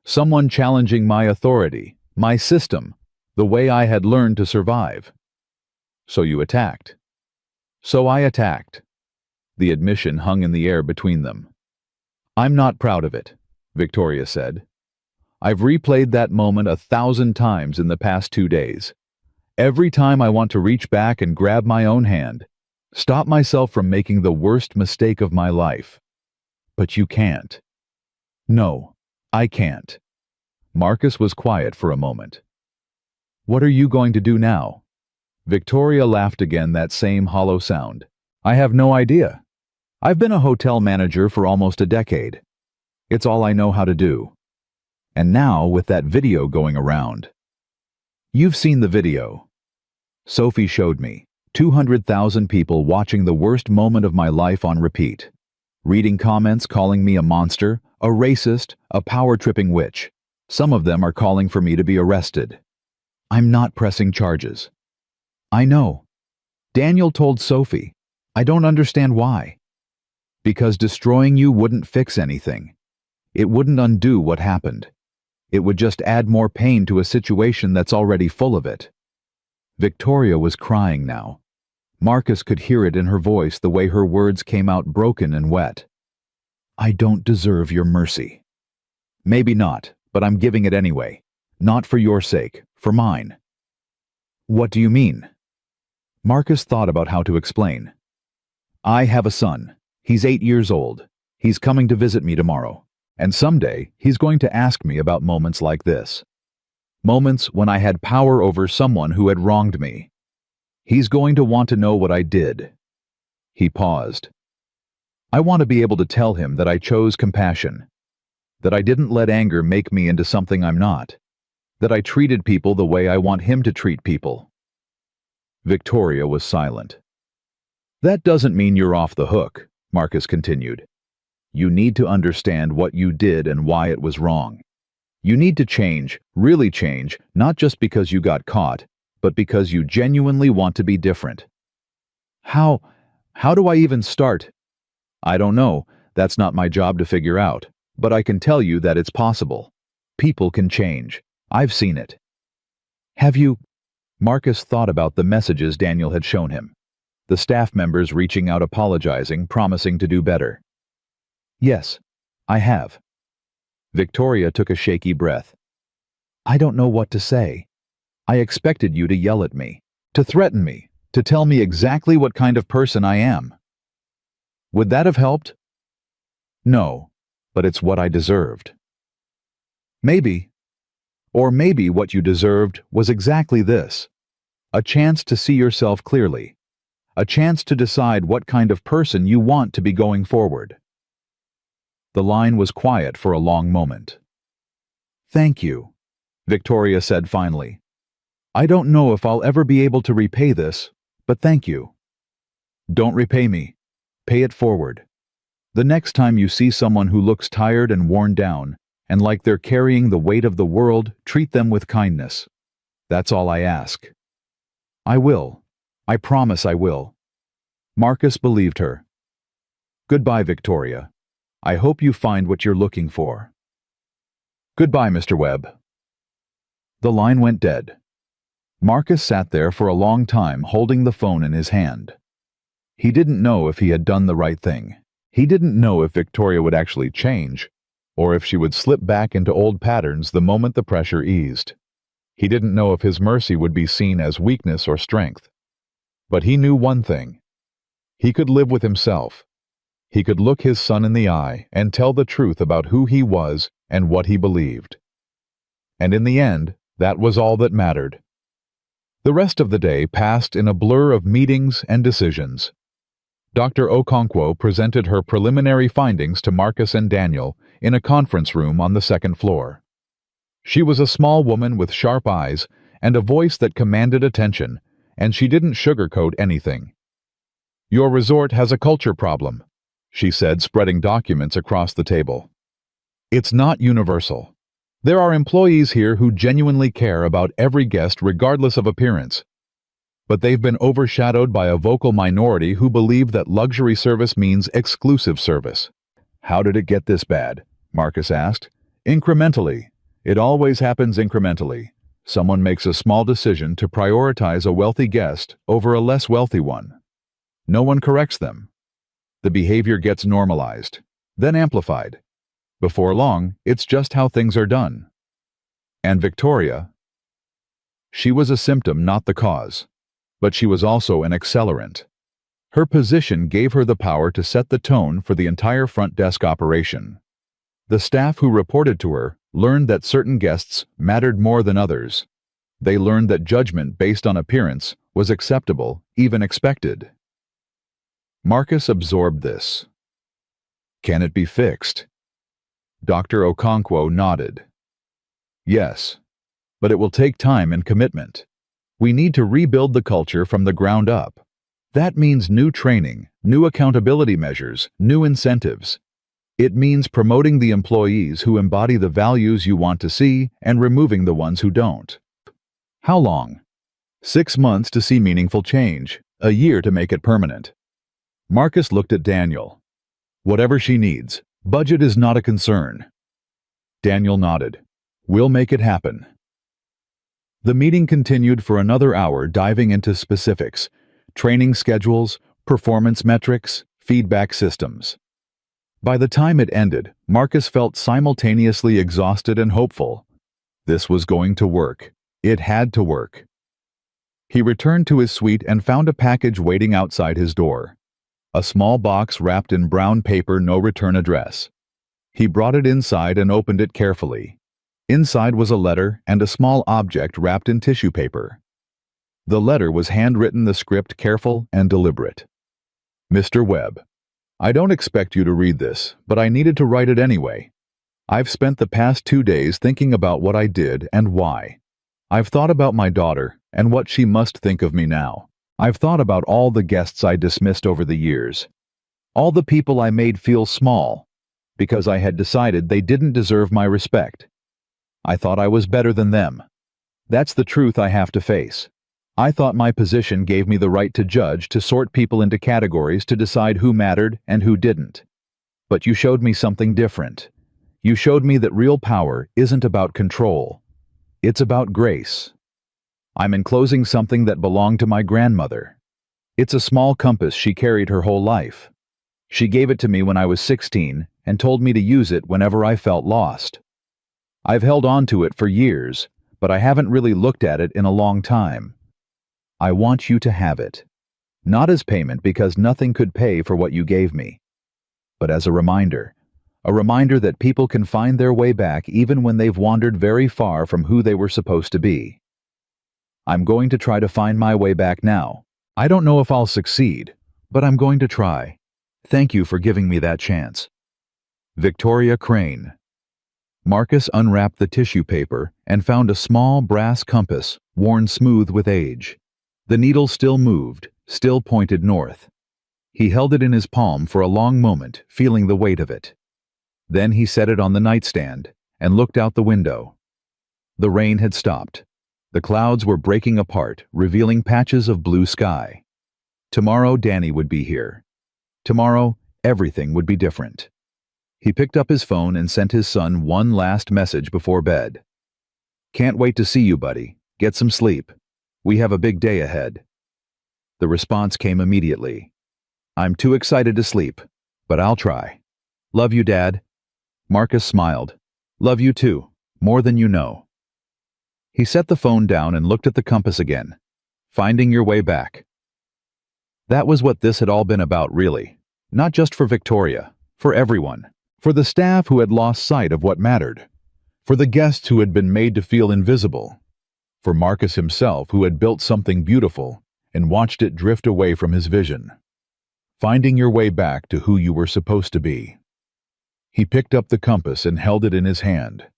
[SPEAKER 1] Someone challenging my authority, my system, the way I had learned to survive. So you attacked." "So I attacked." The admission hung in the air between them. "I'm not proud of it," Victoria said. "I've replayed that moment 1,000 times in the past 2 days. Every time I want to reach back and grab my own hand, stop myself from making the worst mistake of my life. But you can't." "No, I can't." Marcus was quiet for a moment. "What are you going to do now?" Victoria laughed again, that same hollow sound. "I have no idea. I've been a hotel manager for almost a decade. It's all I know how to do. And now, with that video going around." "You've seen the video." Sophie showed me. 200,000 people watching the worst moment of my life on repeat. Reading comments calling me a monster, a racist, a power-tripping witch. Some of them are calling for me to be arrested. I'm not pressing charges. I know. Daniel told Sophie. I don't understand why. Because destroying you wouldn't fix anything. It wouldn't undo what happened. It would just add more pain to a situation that's already full of it. Victoria was crying now. Marcus could hear it in her voice, the way her words came out broken and wet. "I don't deserve your mercy." "Maybe not, but I'm giving it anyway. Not for your sake, for mine." "What do you mean?" Marcus thought about how to explain. "I have a son. He's 8 years old. He's coming to visit me tomorrow. And someday, he's going to ask me about moments like this. Moments when I had power over someone who had wronged me. He's going to want to know what I did." He paused. "I want to be able to tell him that I chose compassion. That I didn't let anger make me into something I'm not. That I treated people the way I want him to treat people." Victoria was silent. "That doesn't mean you're off the hook," Marcus continued. "You need to understand what you did and why it was wrong. You need to change, really change, not just because you got caught, but because you genuinely want to be different." How do I even start?" "I don't know. That's not my job to figure out. But I can tell you that it's possible. People can change. I've seen it." "Have you?" Marcus thought about the messages Daniel had shown him. The staff members reaching out, apologizing, promising to do better. "Yes, I have." Victoria took a shaky breath. "I don't know what to say. I expected you to yell at me, to threaten me, to tell me exactly what kind of person I am. Would that have helped?" "No, but it's what I deserved." "Maybe. Or maybe what you deserved was exactly this. A chance to see yourself clearly. A chance to decide what kind of person you want to be going forward." The line was quiet for a long moment. "Thank you," Victoria said finally. "I don't know if I'll ever be able to repay this, but thank you." "Don't repay me. Pay it forward. The next time you see someone who looks tired and worn down, and like they're carrying the weight of the world, treat them with kindness. That's all I ask." "I will. I promise I will." Marcus believed her. Goodbye, Victoria. I hope you find what you're looking for. Goodbye, Mr. Webb. The line went dead. Marcus sat there for a long time holding the phone in his hand. He didn't know if he had done the right thing. He didn't know if Victoria would actually change, or if she would slip back into old patterns the moment the pressure eased. He didn't know if his mercy would be seen as weakness or strength. But he knew one thing. He could live with himself. He could look his son in the eye and tell the truth about who he was and what he believed. And in the end, that was all that mattered. The rest of the day passed in a blur of meetings and decisions. Dr. Okonkwo presented her preliminary findings to Marcus and Daniel in a conference room on the second floor. She was a small woman with sharp eyes and a voice that commanded attention, and she didn't sugarcoat anything. "Your resort has a culture problem," she said, spreading documents across the table. "It's not universal. There are employees here who genuinely care about every guest regardless of appearance. But they've been overshadowed by a vocal minority who believe that luxury service means exclusive service." "How did it get this bad?" Marcus asked. "Incrementally. It always happens incrementally. Someone makes a small decision to prioritize a wealthy guest over a less wealthy one. No one corrects them. The behavior gets normalized, then amplified. Before long, it's just how things are done." And Victoria? She was a symptom, not the cause. But she was also an accelerant. Her position gave her the power to set the tone for the entire front desk operation. The staff who reported to her learned that certain guests mattered more than others. They learned that judgment based on appearance was acceptable, even expected. Marcus absorbed this. "Can it be fixed?" Dr. Okonkwo nodded. "Yes, but it will take time and commitment. We need to rebuild the culture from the ground up. That means new training, new accountability measures, new incentives. It means promoting the employees who embody the values you want to see and removing the ones who don't." "How long?" 6 months to see meaningful change, a year to make it permanent. Marcus looked at Daniel. "Whatever she needs. Budget is not a concern." Daniel nodded. "We'll make it happen." The meeting continued for another hour, diving into specifics: training schedules, performance metrics, feedback systems. By the time it ended, Marcus felt simultaneously exhausted and hopeful. This was going to work. It had to work. He returned to his suite and found a package waiting outside his door. A small box wrapped in brown paper, no return address. He brought it inside and opened it carefully. Inside was a letter and a small object wrapped in tissue paper. The letter was handwritten, the script careful and deliberate. "Mr. Webb, I don't expect you to read this, but I needed to write it anyway. I've spent the past 2 days thinking about what I did and why. I've thought about my daughter and what she must think of me now. I've thought about all the guests I dismissed over the years. All the people I made feel small, because I had decided they didn't deserve my respect. I thought I was better than them. That's the truth I have to face. I thought my position gave me the right to judge, to sort people into categories, to decide who mattered and who didn't. But you showed me something different. You showed me that real power isn't about control. It's about grace. I'm enclosing something that belonged to my grandmother. It's a small compass she carried her whole life. She gave it to me when I was 16 and told me to use it whenever I felt lost. I've held on to it for years, but I haven't really looked at it in a long time. I want you to have it. Not as payment, because nothing could pay for what you gave me, but as a reminder that people can find their way back even when they've wandered very far from who they were supposed to be. I'm going to try to find my way back now. I don't know if I'll succeed, but I'm going to try. Thank you for giving me that chance. Victoria Crane. Marcus unwrapped the tissue paper and found a small brass compass, worn smooth with age. The needle still moved, still pointed north. He held it in his palm for a long moment, feeling the weight of it. Then he set it on the nightstand and looked out the window. The rain had stopped. The clouds were breaking apart, revealing patches of blue sky. Tomorrow Danny would be here. Tomorrow Everything would be different. He picked up his phone and sent his son one last message before bed. "Can't wait to see you, buddy. Get some sleep. We have a big day ahead." The response came immediately. "I'm too excited to sleep, but I'll try. Love you, Dad." Marcus smiled. "Love you too, more than you know." He set the phone down and looked at the compass again. Finding your way back. That was what this had all been about, really. Not just for Victoria, for everyone. For the staff who had lost sight of what mattered. For the guests who had been made to feel invisible. For Marcus himself, who had built something beautiful and watched it drift away from his vision. Finding your way back to who you were supposed to be. He picked up the compass and held it in his hand.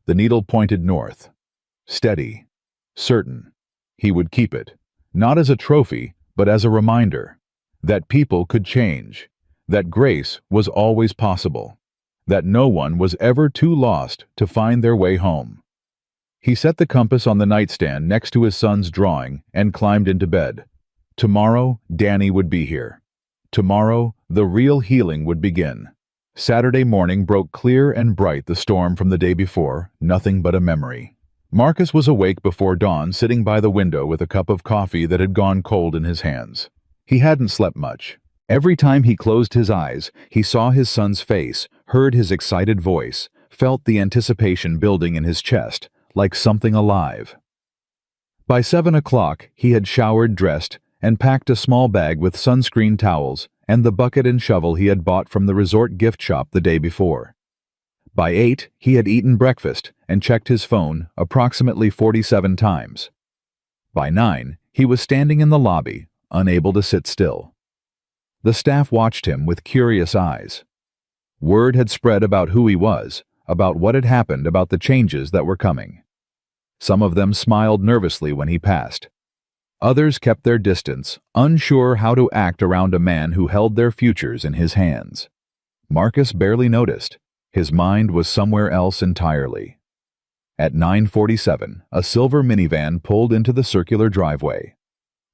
[SPEAKER 1] The needle pointed north. Steady. Certain. He would keep it, not as a trophy, but as a reminder. That people could change. That grace was always possible. That no one was ever too lost to find their way home. He set the compass on the nightstand next to his son's drawing and climbed into bed. Tomorrow, Danny would be here. Tomorrow, the real healing would begin. Saturday morning broke clear and bright, the storm from the day before, nothing but a memory. Marcus was awake before dawn, sitting by the window with a cup of coffee that had gone cold in his hands. He hadn't slept much. Every time he closed his eyes, he saw his son's face, heard his excited voice, felt the anticipation building in his chest, like something alive. By 7 o'clock, he had showered, dressed, and packed a small bag with sunscreen towels and the bucket and shovel he had bought from the resort gift shop the day before. By 8, he had eaten breakfast and checked his phone approximately 47 times. By 9, he was standing in the lobby, unable to sit still. The staff watched him with curious eyes. Word had spread about who he was, about what had happened, about the changes that were coming. Some of them smiled nervously when he passed. Others kept their distance, unsure how to act around a man who held their futures in his hands. Marcus barely noticed. His mind was somewhere else entirely. At 9:47, a silver minivan pulled into the circular driveway.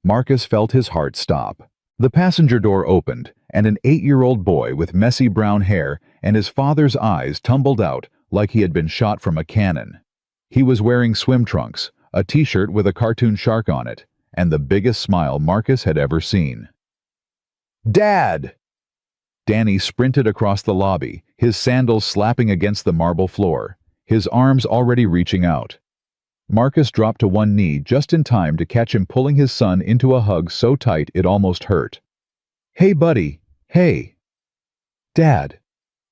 [SPEAKER 1] Marcus felt his heart stop. The passenger door opened, and an 8-year-old boy with messy brown hair and his father's eyes tumbled out like he had been shot from a cannon. He was wearing swim trunks, a t-shirt with a cartoon shark on it, and the biggest smile Marcus had ever seen. "Dad!" Danny sprinted across the lobby, his sandals slapping against the marble floor, his arms already reaching out. Marcus dropped to one knee just in time to catch him pulling his son into a hug so tight it almost hurt. "Hey, buddy, hey." "Dad,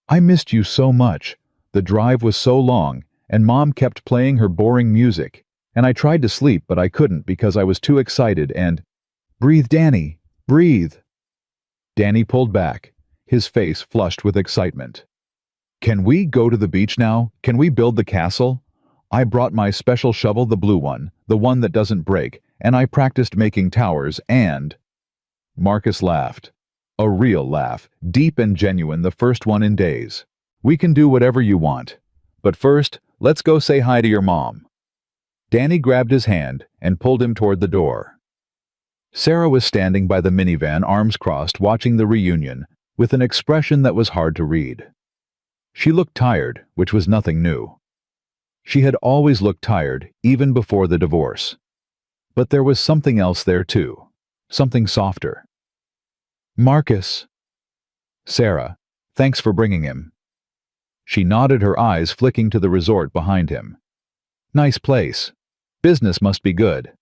[SPEAKER 1] I missed you so much. The drive was so long, and Mom kept playing her boring music, and I tried to sleep but I couldn't because I was too excited and—" "Breathe, Danny, breathe." Danny pulled back, his face flushed with excitement. "Can we go to the beach now? Can we build the castle? I brought my special shovel, the blue one, the one that doesn't break, and I practiced making towers and—" Marcus laughed. A real laugh, deep and genuine, the first one in days. "We can do whatever you want. But first, let's go say hi to your mom." Danny grabbed his hand and pulled him toward the door. Sarah was standing by the minivan, arms crossed, watching the reunion, with an expression that was hard to read. She looked tired, which was nothing new. She had always looked tired, even before the divorce. But there was something else there too, something softer. "Marcus." "Sarah, thanks for bringing him." She nodded, her eyes flicking to the resort behind him. "Nice place. Business must be good."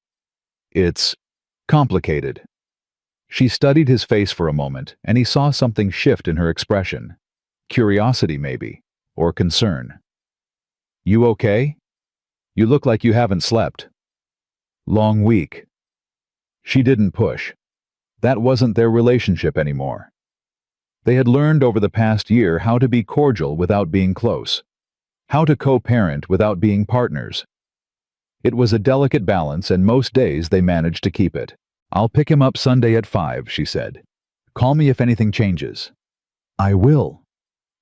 [SPEAKER 1] "It's complicated." She studied his face for a moment, and he saw something shift in her expression. Curiosity, maybe, or concern. "You okay? You look like you haven't slept." "Long week." She didn't push. That wasn't their relationship anymore. They had learned over the past year how to be cordial without being close, how to co-parent without being partners. It was a delicate balance, and most days they managed to keep it. "I'll pick him up Sunday at 5, she said. "Call me if anything changes." "I will."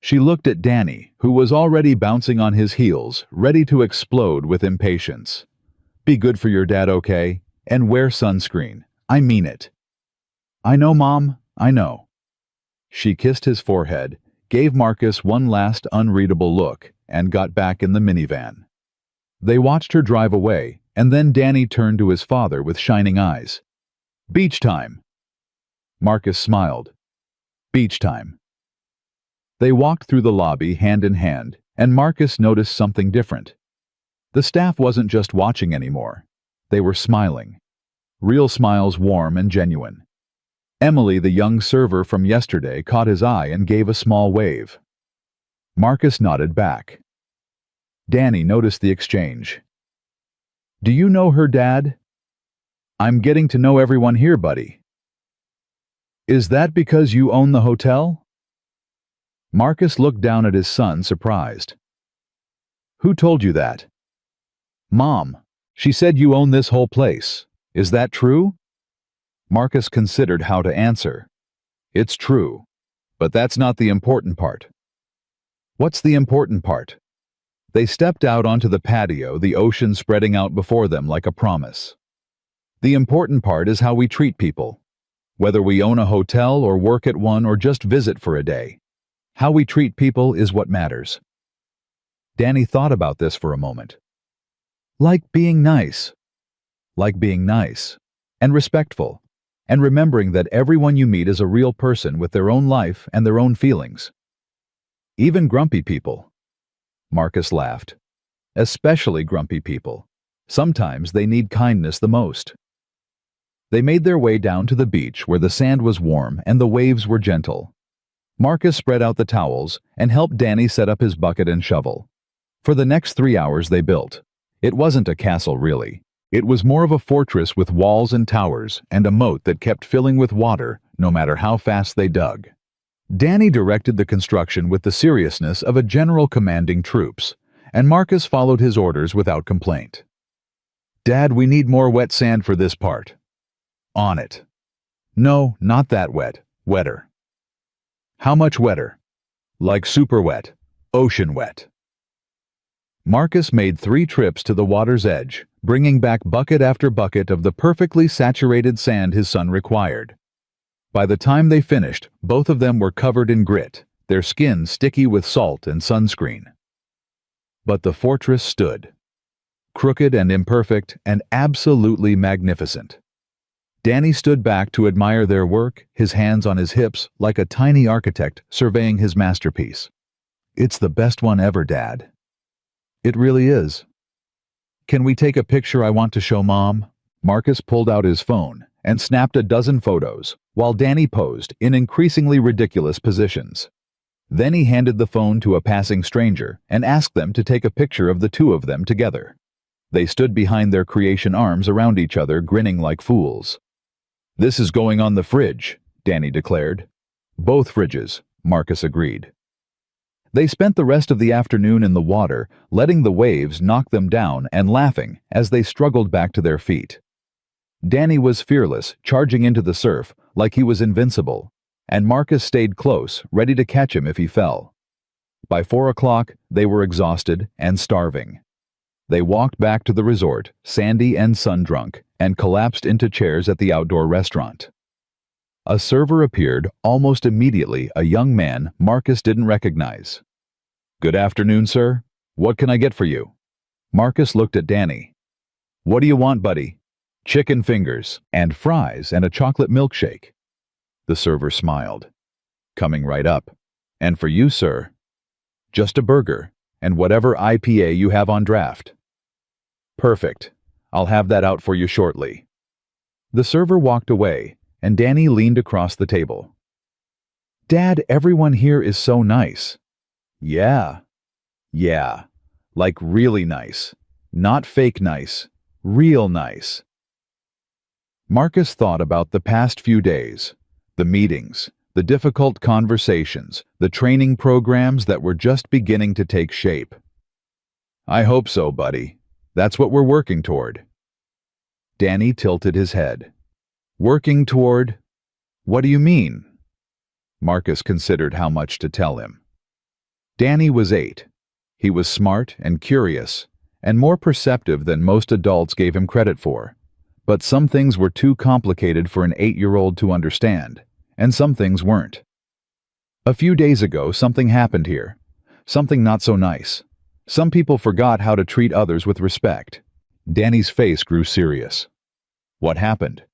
[SPEAKER 1] She looked at Danny, who was already bouncing on his heels, ready to explode with impatience. "Be good for your dad, okay? And wear sunscreen. I mean it." "I know, Mom, I know." She kissed his forehead, gave Marcus one last unreadable look, and got back in the minivan. They watched her drive away, and then Danny turned to his father with shining eyes. "Beach time." Marcus smiled. "Beach time." They walked through the lobby hand in hand, and Marcus noticed something different. The staff wasn't just watching anymore. They were smiling. Real smiles, warm and genuine. Emily, the young server from yesterday, caught his eye and gave a small wave. Marcus nodded back. Danny noticed the exchange. "Do you know her, Dad?" "I'm getting to know everyone here, buddy." "Is that because you own the hotel?" Marcus looked down at his son, surprised. "Who told you that?" "Mom. She said you own this whole place. Is that true?" Marcus considered how to answer. "It's true, but that's not the important part." "What's the important part?" They stepped out onto the patio, the ocean spreading out before them like a promise. "The important part is how we treat people. Whether we own a hotel or work at one or just visit for a day. How we treat people is what matters." Danny thought about this for a moment. Like being nice. Like being nice. And respectful. And remembering that everyone you meet is a real person with their own life and their own feelings. Even grumpy people. Marcus laughed. Especially grumpy people. Sometimes they need kindness the most. They made their way down to the beach where the sand was warm and the waves were gentle. Marcus spread out the towels and helped Danny set up his bucket and shovel. For the next 3 hours they built. It wasn't a castle really. It was more of a fortress with walls and towers and a moat that kept filling with water no matter how fast they dug. Danny directed the construction with the seriousness of a general commanding troops, and Marcus followed his orders without complaint. "Dad, we need more wet sand for this part." "On it." "No, not that wet. Wetter." "How much wetter?" "Like super wet. Ocean wet." Marcus made 3 trips to the water's edge, bringing back bucket after bucket of the perfectly saturated sand his son required. By the time they finished, both of them were covered in grit, their skin sticky with salt and sunscreen. But the fortress stood. Crooked and imperfect and absolutely magnificent. Danny stood back to admire their work, his hands on his hips, like a tiny architect surveying his masterpiece. "It's the best one ever, Dad." "It really is." "Can we take a picture? I want to show Mom." Marcus pulled out his phone and snapped a dozen photos, while Danny posed in increasingly ridiculous positions. Then he handed the phone to a passing stranger and asked them to take a picture of the two of them together. They stood behind their creation arms around each other, grinning like fools. "This is going on the fridge," Danny declared. "Both fridges," Marcus agreed. They spent the rest of the afternoon in the water, letting the waves knock them down and laughing as they struggled back to their feet. Danny was fearless, charging into the surf like he was invincible, and Marcus stayed close, ready to catch him if he fell. By 4 o'clock, they were exhausted and starving. They walked back to the resort, sandy and sun-drunk, and collapsed into chairs at the outdoor restaurant. A server appeared almost immediately, a young man Marcus didn't recognize. "Good afternoon, sir. What can I get for you?" Marcus looked at Danny. "What do you want, buddy?" "Chicken fingers, and fries, and a chocolate milkshake." The server smiled. "Coming right up. And for you, sir?" "Just a burger, and whatever IPA you have on draft." "Perfect. I'll have that out for you shortly." The server walked away, and Danny leaned across the table. "Dad, everyone here is so nice." Yeah. Like really nice. Not fake nice. Real nice." Marcus thought about the past few days, the meetings, the difficult conversations, the training programs that were just beginning to take shape. "I hope so, buddy. That's what we're working toward." Danny tilted his head. "Working toward? What do you mean?" Marcus considered how much to tell him. Danny was 8. He was smart and curious, and more perceptive than most adults gave him credit for. But some things were too complicated for an 8-year-old to understand, and some things weren't. A few days ago, something happened here. Something not so nice. Some people forgot how to treat others with respect. Danny's face grew serious. What happened?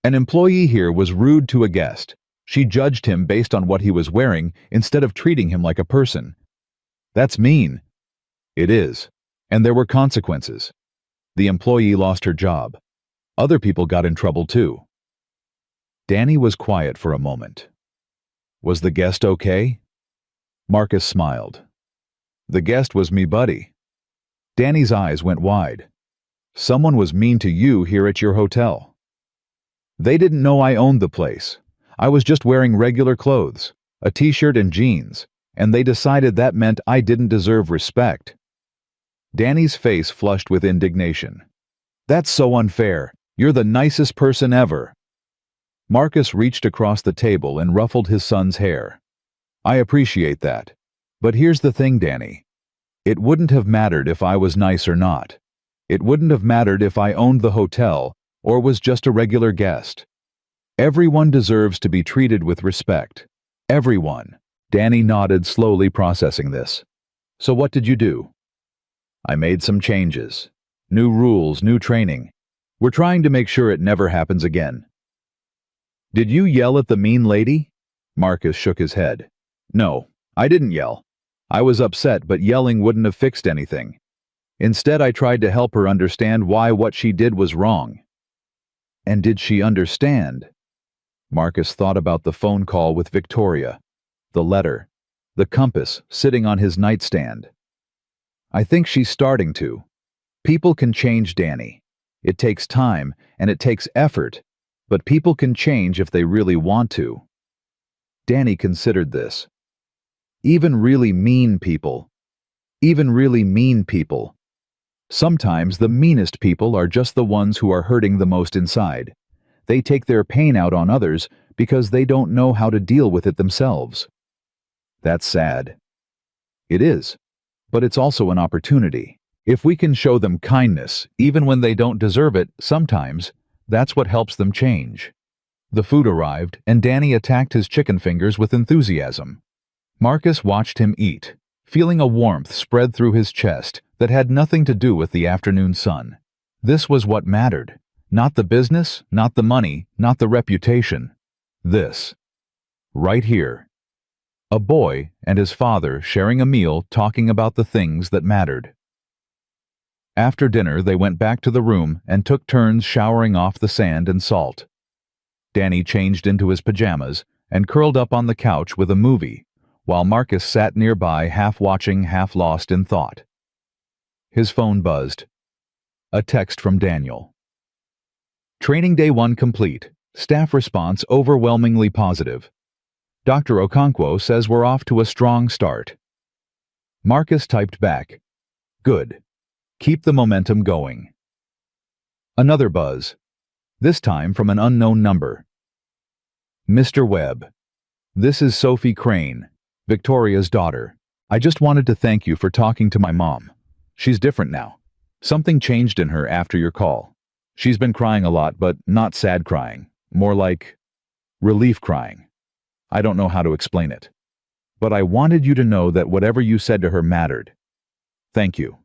[SPEAKER 1] An employee here was rude to a guest. She judged him based on what he was wearing instead of treating him like a person. That's mean. It is. And there were consequences. The employee lost her job. Other people got in trouble too. Danny was quiet for a moment. Was the guest okay? Marcus smiled. The guest was me buddy. Danny's eyes went wide. Someone was mean to you here at your hotel. They didn't know I owned the place. I was just wearing regular clothes, a t-shirt and jeans, and they decided that meant I didn't deserve respect. Danny's face flushed with indignation. That's so unfair. You're the nicest person ever. Marcus reached across the table and ruffled his son's hair. I appreciate that. But here's the thing, Danny. It wouldn't have mattered if I was nice or not. It wouldn't have mattered if I owned the hotel or was just a regular guest. Everyone deserves to be treated with respect. Everyone. Danny nodded, slowly processing this. So what did you do? I made some changes. New rules, new training. We're trying to make sure it never happens again. Did you yell at the mean lady? Marcus shook his head. No, I didn't yell. I was upset, but yelling wouldn't have fixed anything. Instead, I tried to help her understand why what she did was wrong. And did she understand? Marcus thought about the phone call with Victoria, the letter, the compass sitting on his nightstand. I think she's starting to. People can change, Danny. It takes time and it takes effort, but people can change if they really want to. Danny considered this. Even really mean people. Sometimes the meanest people are just the ones who are hurting the most inside. They take their pain out on others because they don't know how to deal with it themselves. That's sad. It is, but it's also an opportunity. If we can show them kindness, even when they don't deserve it, sometimes, that's what helps them change. The food arrived, and Danny attacked his chicken fingers with enthusiasm. Marcus watched him eat, feeling a warmth spread through his chest that had nothing to do with the afternoon sun. This was what mattered. Not the business, not the money, not the reputation. This. Right here. A boy and his father sharing a meal, talking about the things that mattered. After dinner, they went back to the room and took turns showering off the sand and salt. Danny changed into his pajamas and curled up on the couch with a movie, while Marcus sat nearby, half watching, half lost in thought. His phone buzzed. A text from Daniel. Training day 1 complete. Staff response overwhelmingly positive. Dr. Okonkwo says we're off to a strong start. Marcus typed back. Good. Keep the momentum going. Another buzz. This time from an unknown number. Mr. Webb. This is Sophie Crane, Victoria's daughter. I just wanted to thank you for talking to my mom. She's different now. Something changed in her after your call. She's been crying a lot, but not sad crying. More like relief crying. I don't know how to explain it. But I wanted you to know that whatever you said to her mattered. Thank you.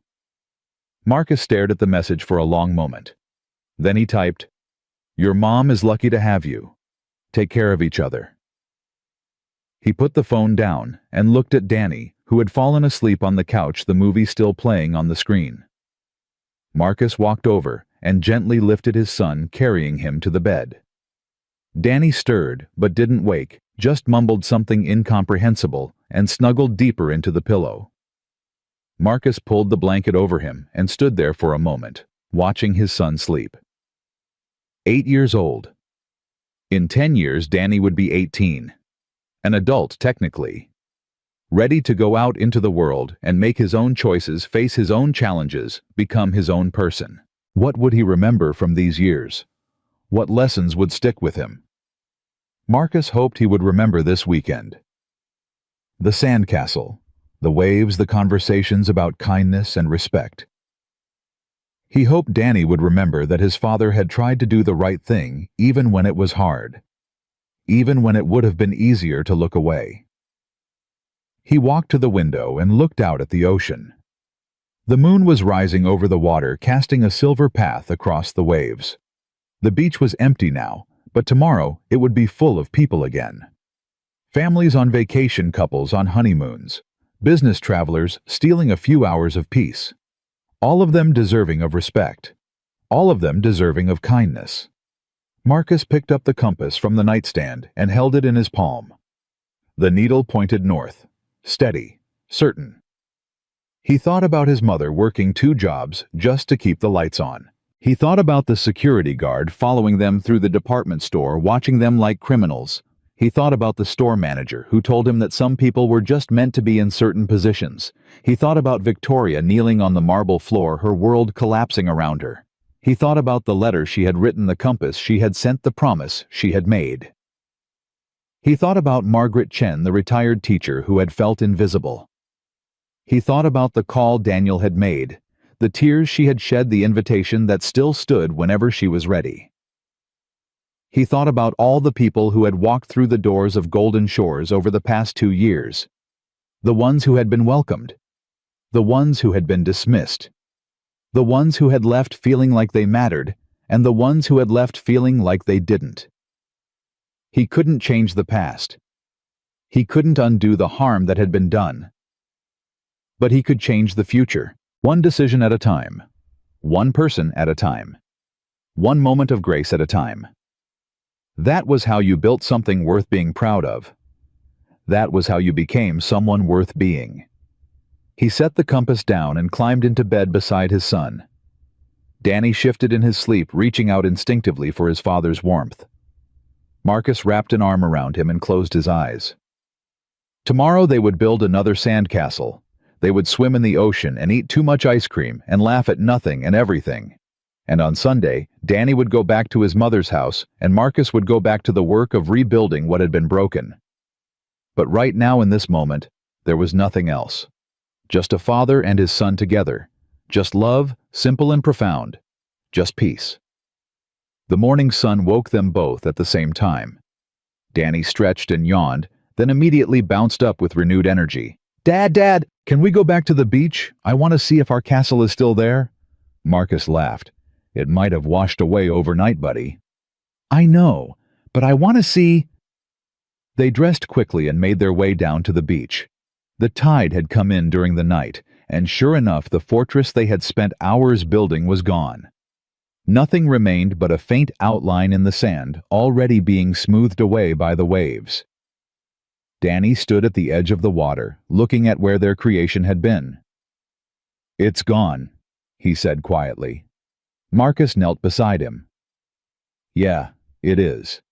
[SPEAKER 1] Marcus stared at the message for a long moment. Then he typed, Your mom is lucky to have you. Take care of each other. He put the phone down and looked at Danny, who had fallen asleep on the couch, the movie still playing on the screen. Marcus walked over and gently lifted his son, carrying him to the bed. Danny stirred, but didn't wake, just mumbled something incomprehensible and snuggled deeper into the pillow. Marcus pulled the blanket over him and stood there for a moment, watching his son sleep. 8 years old. In 10 years, Danny would be 18. An adult, technically. Ready to go out into the world and make his own choices, face his own challenges, become his own person. What would he remember from these years? What lessons would stick with him? Marcus hoped he would remember this weekend. The sandcastle, the waves, the conversations about kindness and respect. He hoped Danny would remember that his father had tried to do the right thing even when it was hard. Even when it would have been easier to look away. He walked to the window and looked out at the ocean. The moon was rising over the water, casting a silver path across the waves. The beach was empty now, but tomorrow it would be full of people again. Families on vacation, couples on honeymoons, business travelers stealing a few hours of peace. All of them deserving of respect. All of them deserving of kindness. Marcus picked up the compass from the nightstand and held it in his palm. The needle pointed north, steady, certain. He thought about his mother working 2 jobs just to keep the lights on. He thought about the security guard following them through the department store, watching them like criminals. He thought about the store manager who told him that some people were just meant to be in certain positions. He thought about Victoria kneeling on the marble floor, her world collapsing around her. He thought about the letter she had written, the compass she had sent, the promise she had made. He thought about Margaret Chen, the retired teacher who had felt invisible. He thought about the call Daniel had made, the tears she had shed, the invitation that still stood whenever she was ready. He thought about all the people who had walked through the doors of Golden Shores over the past 2 years. The ones who had been welcomed. The ones who had been dismissed. The ones who had left feeling like they mattered, and the ones who had left feeling like they didn't. He couldn't change the past. He couldn't undo the harm that had been done. But he could change the future, one decision at a time, one person at a time, one moment of grace at a time. That was how you built something worth being proud of. That was how you became someone worth being. He set the compass down and climbed into bed beside his son. Danny shifted in his sleep, reaching out instinctively for his father's warmth. Marcus wrapped an arm around him and closed his eyes. Tomorrow they would build another sandcastle. They would swim in the ocean and eat too much ice cream and laugh at nothing and everything. And on Sunday, Danny would go back to his mother's house and Marcus would go back to the work of rebuilding what had been broken. But right now in this moment, there was nothing else. Just a father and his son together. Just love, simple and profound. Just peace. The morning sun woke them both at the same time. Danny stretched and yawned, then immediately bounced up with renewed energy. Dad, can we go back to the beach? I want to see if our castle is still there." Marcus laughed. "It might have washed away overnight, buddy." "I know, but I want to see—" They dressed quickly and made their way down to the beach. The tide had come in during the night, and sure enough, the fortress they had spent hours building was gone. Nothing remained but a faint outline in the sand, already being smoothed away by the waves. Danny stood at the edge of the water, looking at where their creation had been. "It's gone," he said quietly. Marcus knelt beside him. "Yeah, it is."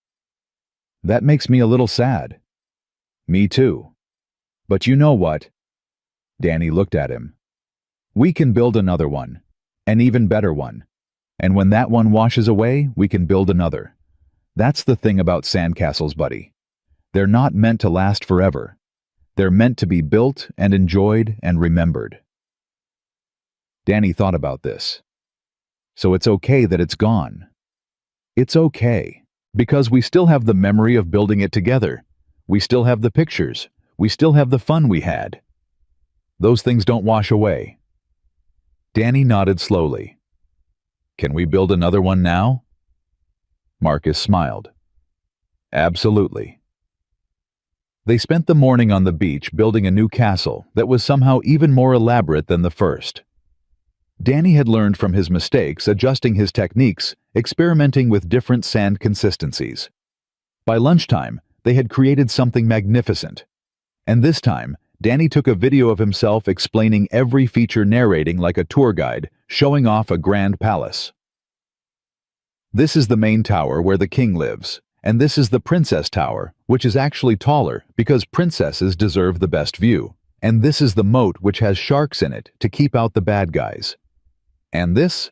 [SPEAKER 1] "That makes me a little sad." "Me too. But you know what?" Danny looked at him. "We can build another one, an even better one. And when that one washes away, we can build another. That's the thing about sandcastles, buddy. They're not meant to last forever. They're meant to be built and enjoyed and remembered." Danny thought about this. So it's okay that it's gone. It's okay, because we still have the memory of building it together. We still have the pictures. We still have the fun we had. Those things don't wash away. Danny nodded slowly. "Can we build another one now?" Marcus smiled. "Absolutely." They spent the morning on the beach building a new castle that was somehow even more elaborate than the first. Danny had learned from his mistakes, adjusting his techniques, experimenting with different sand consistencies. By lunchtime, they had created something magnificent. And this time, Danny took a video of himself explaining every feature, narrating like a tour guide, showing off a grand palace. "This is the main tower where the king lives, and this is the princess tower, which is actually taller because princesses deserve the best view. And this is the moat, which has sharks in it to keep out the bad guys. And this?"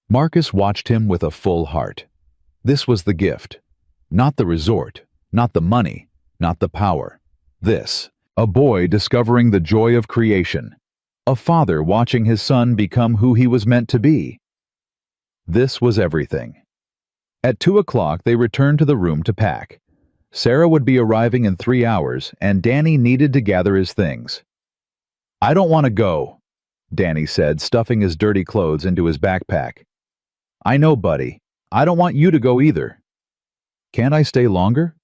[SPEAKER 1] Marcus watched him with a full heart. This was the gift. Not the resort, not the money, not the power. This, a boy discovering the joy of creation. A father watching his son become who he was meant to be. This was everything. At 2 o'clock they returned to the room to pack. Sarah would be arriving in 3 hours, and Danny needed to gather his things. "I don't want to go," Danny said, stuffing his dirty clothes into his backpack. "I know, buddy. I don't want you to go either." "Can't I stay longer?"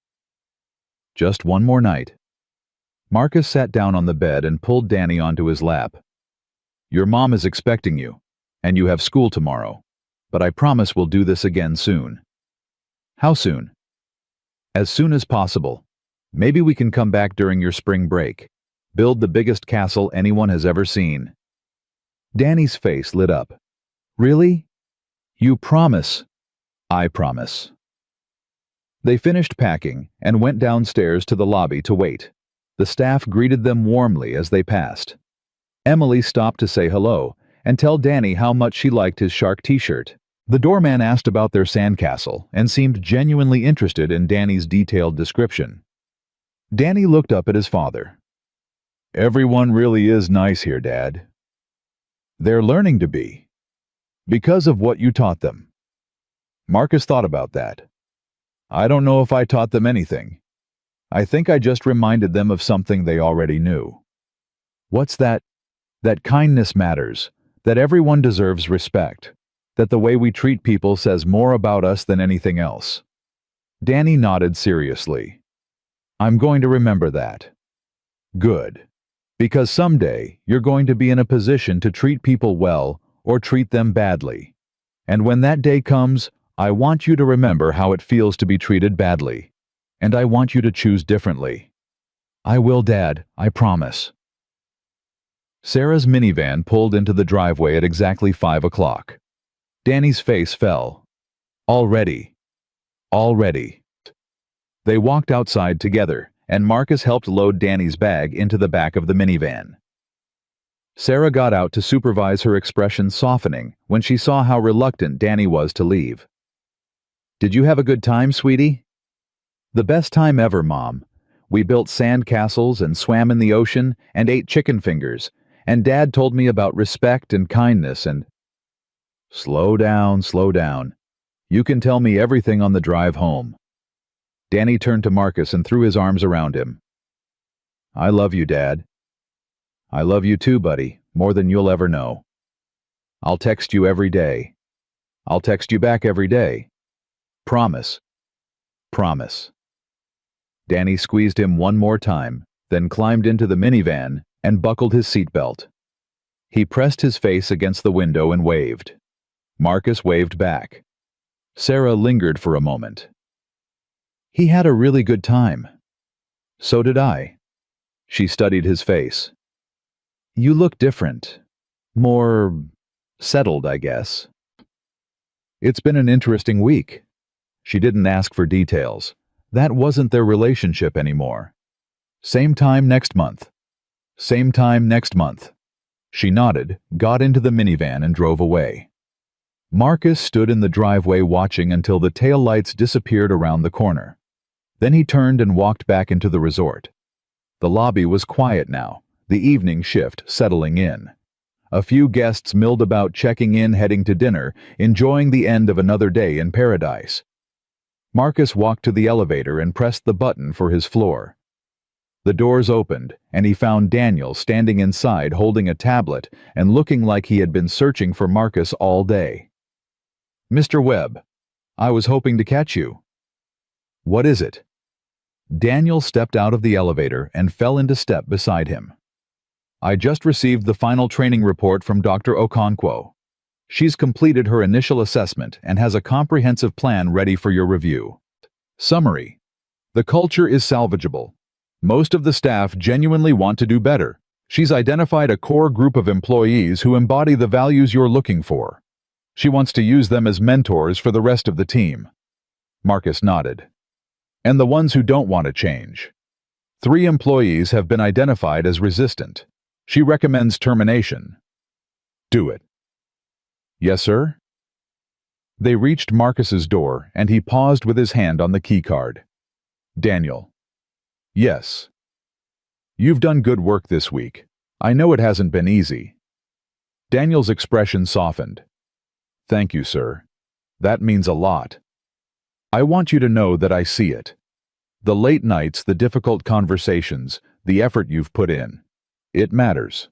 [SPEAKER 1] "Just one more night." Marcus sat down on the bed and pulled Danny onto his lap. "Your mom is expecting you, and you have school tomorrow, but I promise we'll do this again soon." "How soon?" "As soon as possible. Maybe we can come back during your spring break. Build the biggest castle anyone has ever seen." Danny's face lit up. "Really? You promise?" "I promise." They finished packing and went downstairs to the lobby to wait. The staff greeted them warmly as they passed. Emily stopped to say hello and tell Danny how much she liked his shark t-shirt. The doorman asked about their sandcastle and seemed genuinely interested in Danny's detailed description. Danny looked up at his father. "Everyone really is nice here, Dad." "They're learning to be. Because of what you taught them." Marcus thought about that. "I don't know if I taught them anything. I think I just reminded them of something they already knew." "What's that?" "That kindness matters, that everyone deserves respect, that the way we treat people says more about us than anything else." Danny nodded seriously. "I'm going to remember that." "Good. Because someday you're going to be in a position to treat people well or treat them badly. And when that day comes, I want you to remember how it feels to be treated badly. And I want you to choose differently." "I will, Dad, I promise." Sarah's minivan pulled into the driveway at exactly 5 o'clock. Danny's face fell. Already. Already. They walked outside together, and Marcus helped load Danny's bag into the back of the minivan. Sarah got out to supervise her expression softening when she saw how reluctant Danny was to leave. "Did you have a good time, sweetie?" "The best time ever, Mom. We built sand castles and swam in the ocean and ate chicken fingers, and Dad told me about respect and kindness and—" Slow down, slow down. You can tell me everything on the drive home." Danny turned to Marcus and threw his arms around him. "I love you, Dad." "I love you too, buddy, more than you'll ever know. I'll text you every day. I'll text you back every day. Promise." "Promise." Danny squeezed him one more time, then climbed into the minivan and buckled his seatbelt. He pressed his face against the window and waved. Marcus waved back. Sarah lingered for a moment. "He had a really good time." "So did I." She studied his face. "You look different. More settled, I guess." "It's been an interesting week." She didn't ask for details. That wasn't their relationship anymore. "Same time next month." "Same time next month." She nodded, got into the minivan and drove away. Marcus stood in the driveway watching until the taillights disappeared around the corner. Then he turned and walked back into the resort. The lobby was quiet now, the evening shift settling in. A few guests milled about checking in heading to dinner, enjoying the end of another day in paradise. Marcus walked to the elevator and pressed the button for his floor. The doors opened, and he found Daniel standing inside holding a tablet and looking like he had been searching for Marcus all day. "Mr. Webb, I was hoping to catch you." "What is it?" Daniel stepped out of the elevator and fell into step beside him. "I just received the final training report from Dr. Okonkwo. She's completed her initial assessment and has a comprehensive plan ready for your review. Summary: the culture is salvageable. Most of the staff genuinely want to do better. She's identified a core group of employees who embody the values you're looking for. She wants to use them as mentors for the rest of the team." Marcus nodded. "And the ones who don't want to change. 3 employees have been identified as resistant. She recommends termination." "Do it." "Yes, sir?" They reached Marcus's door, and he paused with his hand on the keycard. "Daniel." "Yes." "You've done good work this week. I know it hasn't been easy." Daniel's expression softened. "Thank you, sir. That means a lot. I want you to know that I see it. The late nights, the difficult conversations, the effort you've put in. It matters.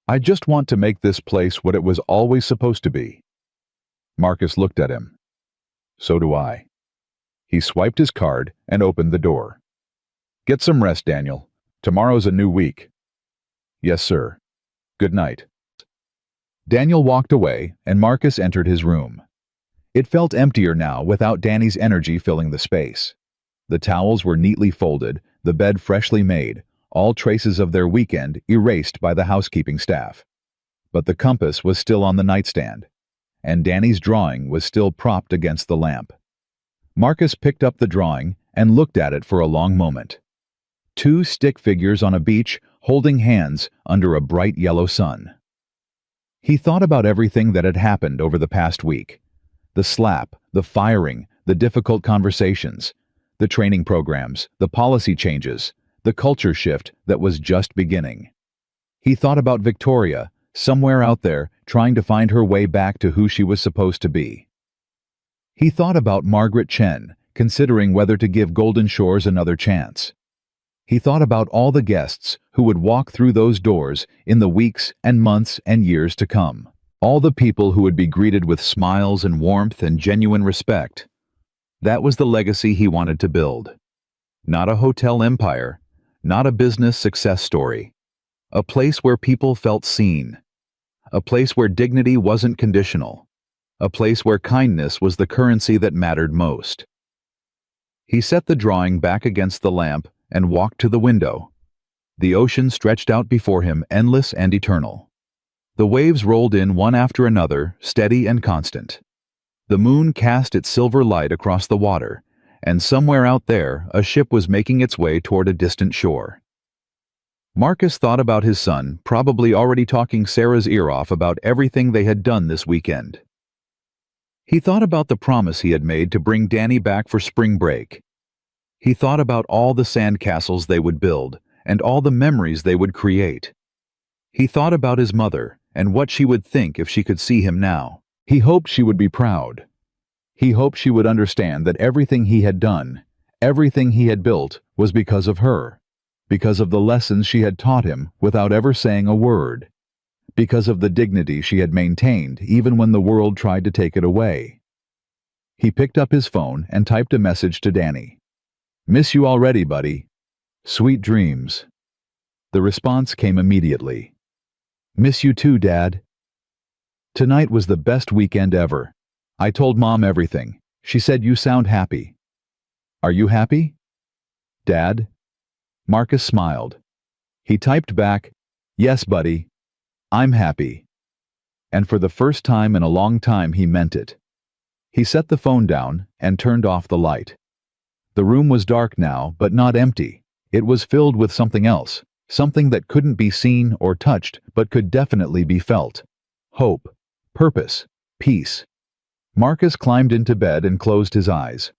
[SPEAKER 1] I just want to make this place what it was always supposed to be. Marcus looked at him. So do I. He swiped his card and opened the door. Get some rest, Daniel. Tomorrow's a new week. Yes, sir. Good night. Daniel walked away, and Marcus entered his room. It felt emptier now without Danny's energy filling the space. The towels were neatly folded, the bed freshly made, all traces of their weekend erased by the housekeeping staff. But the compass was still on the nightstand, and Danny's drawing was still propped against the lamp. Marcus picked up the drawing and looked at it for a long moment. Two stick figures on a beach holding hands under a bright yellow sun. He thought about everything that had happened over the past week. The slap, the firing, the difficult conversations, the training programs, the policy changes, the culture shift that was just beginning. He thought about Victoria, somewhere out there, trying to find her way back to who she was supposed to be. He thought about Margaret Chen, considering whether to give Golden Shores another chance. He thought about all the guests who would walk through those doors in the weeks and months and years to come. All the people who would be greeted with smiles and warmth and genuine respect. That was the legacy he wanted to build. Not a hotel empire, not a business success story. A place where people felt seen. A place where dignity wasn't conditional. A place where kindness was the currency that mattered most. He set the drawing back against the lamp and walked to the window. The ocean stretched out before him, endless and eternal. The waves rolled in one after another, steady and constant. The moon cast its silver light across the water, and somewhere out there, a ship was making its way toward a distant shore. Marcus thought about his son, probably already talking Sarah's ear off about everything they had done this weekend. He thought about the promise he had made to bring Danny back for spring break. He thought about all the sandcastles they would build, and all the memories they would create. He thought about his mother, and what she would think if she could see him now. He hoped she would be proud. He hoped she would understand that everything he had done, everything he had built, was because of her, because of the lessons she had taught him without ever saying a word, because of the dignity she had maintained even when the world tried to take it away. He picked up his phone and typed a message to Danny. "Miss you already, buddy. Sweet dreams." The response came immediately. "Miss you too, Dad. Tonight was the best weekend ever. I told Mom everything. She said you sound happy. Are you happy? Dad?" Marcus smiled. He typed back, "Yes, buddy. I'm happy." And for the first time in a long time he meant it. He set the phone down and turned off the light. The room was dark now, but not empty. It was filled with something else, something that couldn't be seen or touched, but could definitely be felt. Hope, purpose, peace. Marcus climbed into bed and closed his eyes.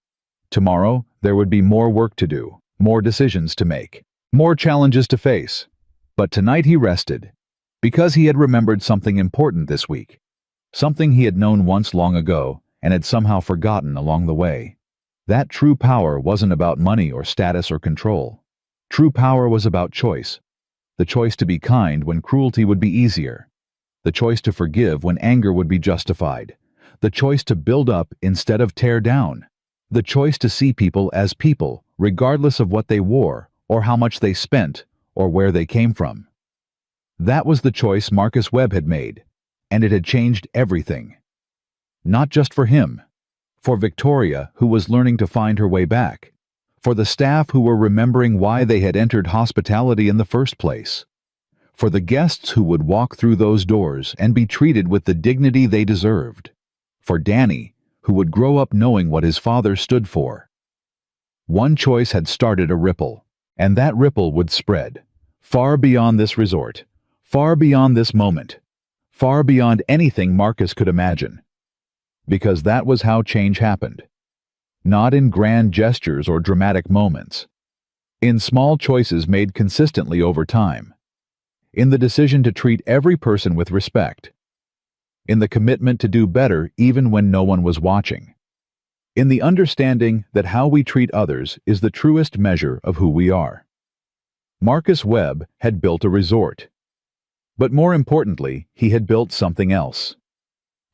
[SPEAKER 1] Tomorrow, there would be more work to do, more decisions to make, more challenges to face. But tonight he rested, because he had remembered something important this week, something he had known once long ago and had somehow forgotten along the way. That true power wasn't about money or status or control. True power was about choice. The choice to be kind when cruelty would be easier. The choice to forgive when anger would be justified. The choice to build up instead of tear down. The choice to see people as people, regardless of what they wore, or how much they spent, or where they came from. That was the choice Marcus Webb had made, and it had changed everything. Not just for him. For Victoria, who was learning to find her way back. For the staff who were remembering why they had entered hospitality in the first place. For the guests who would walk through those doors and be treated with the dignity they deserved. For Danny, who would grow up knowing what his father stood for. One choice had started a ripple, and that ripple would spread, far beyond this resort, far beyond this moment, far beyond anything Marcus could imagine. Because that was how change happened. Not in grand gestures or dramatic moments. In small choices made consistently over time. In the decision to treat every person with respect. In the commitment to do better even when no one was watching. in the understanding that how we treat others is the truest measure of who we are. Marcus Webb had built a resort. But more importantly, he had built something else.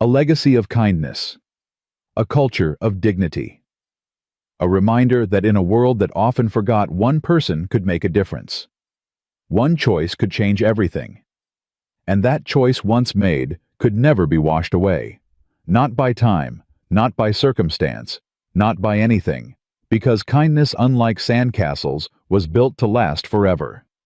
[SPEAKER 1] A legacy of kindness. A culture of dignity. A reminder that in a world that often forgot, one person could make a difference. One choice could change everything. And that choice once made could never be washed away. Not by time, not by circumstance, not by anything. Because kindness, unlike sandcastles, was built to last forever.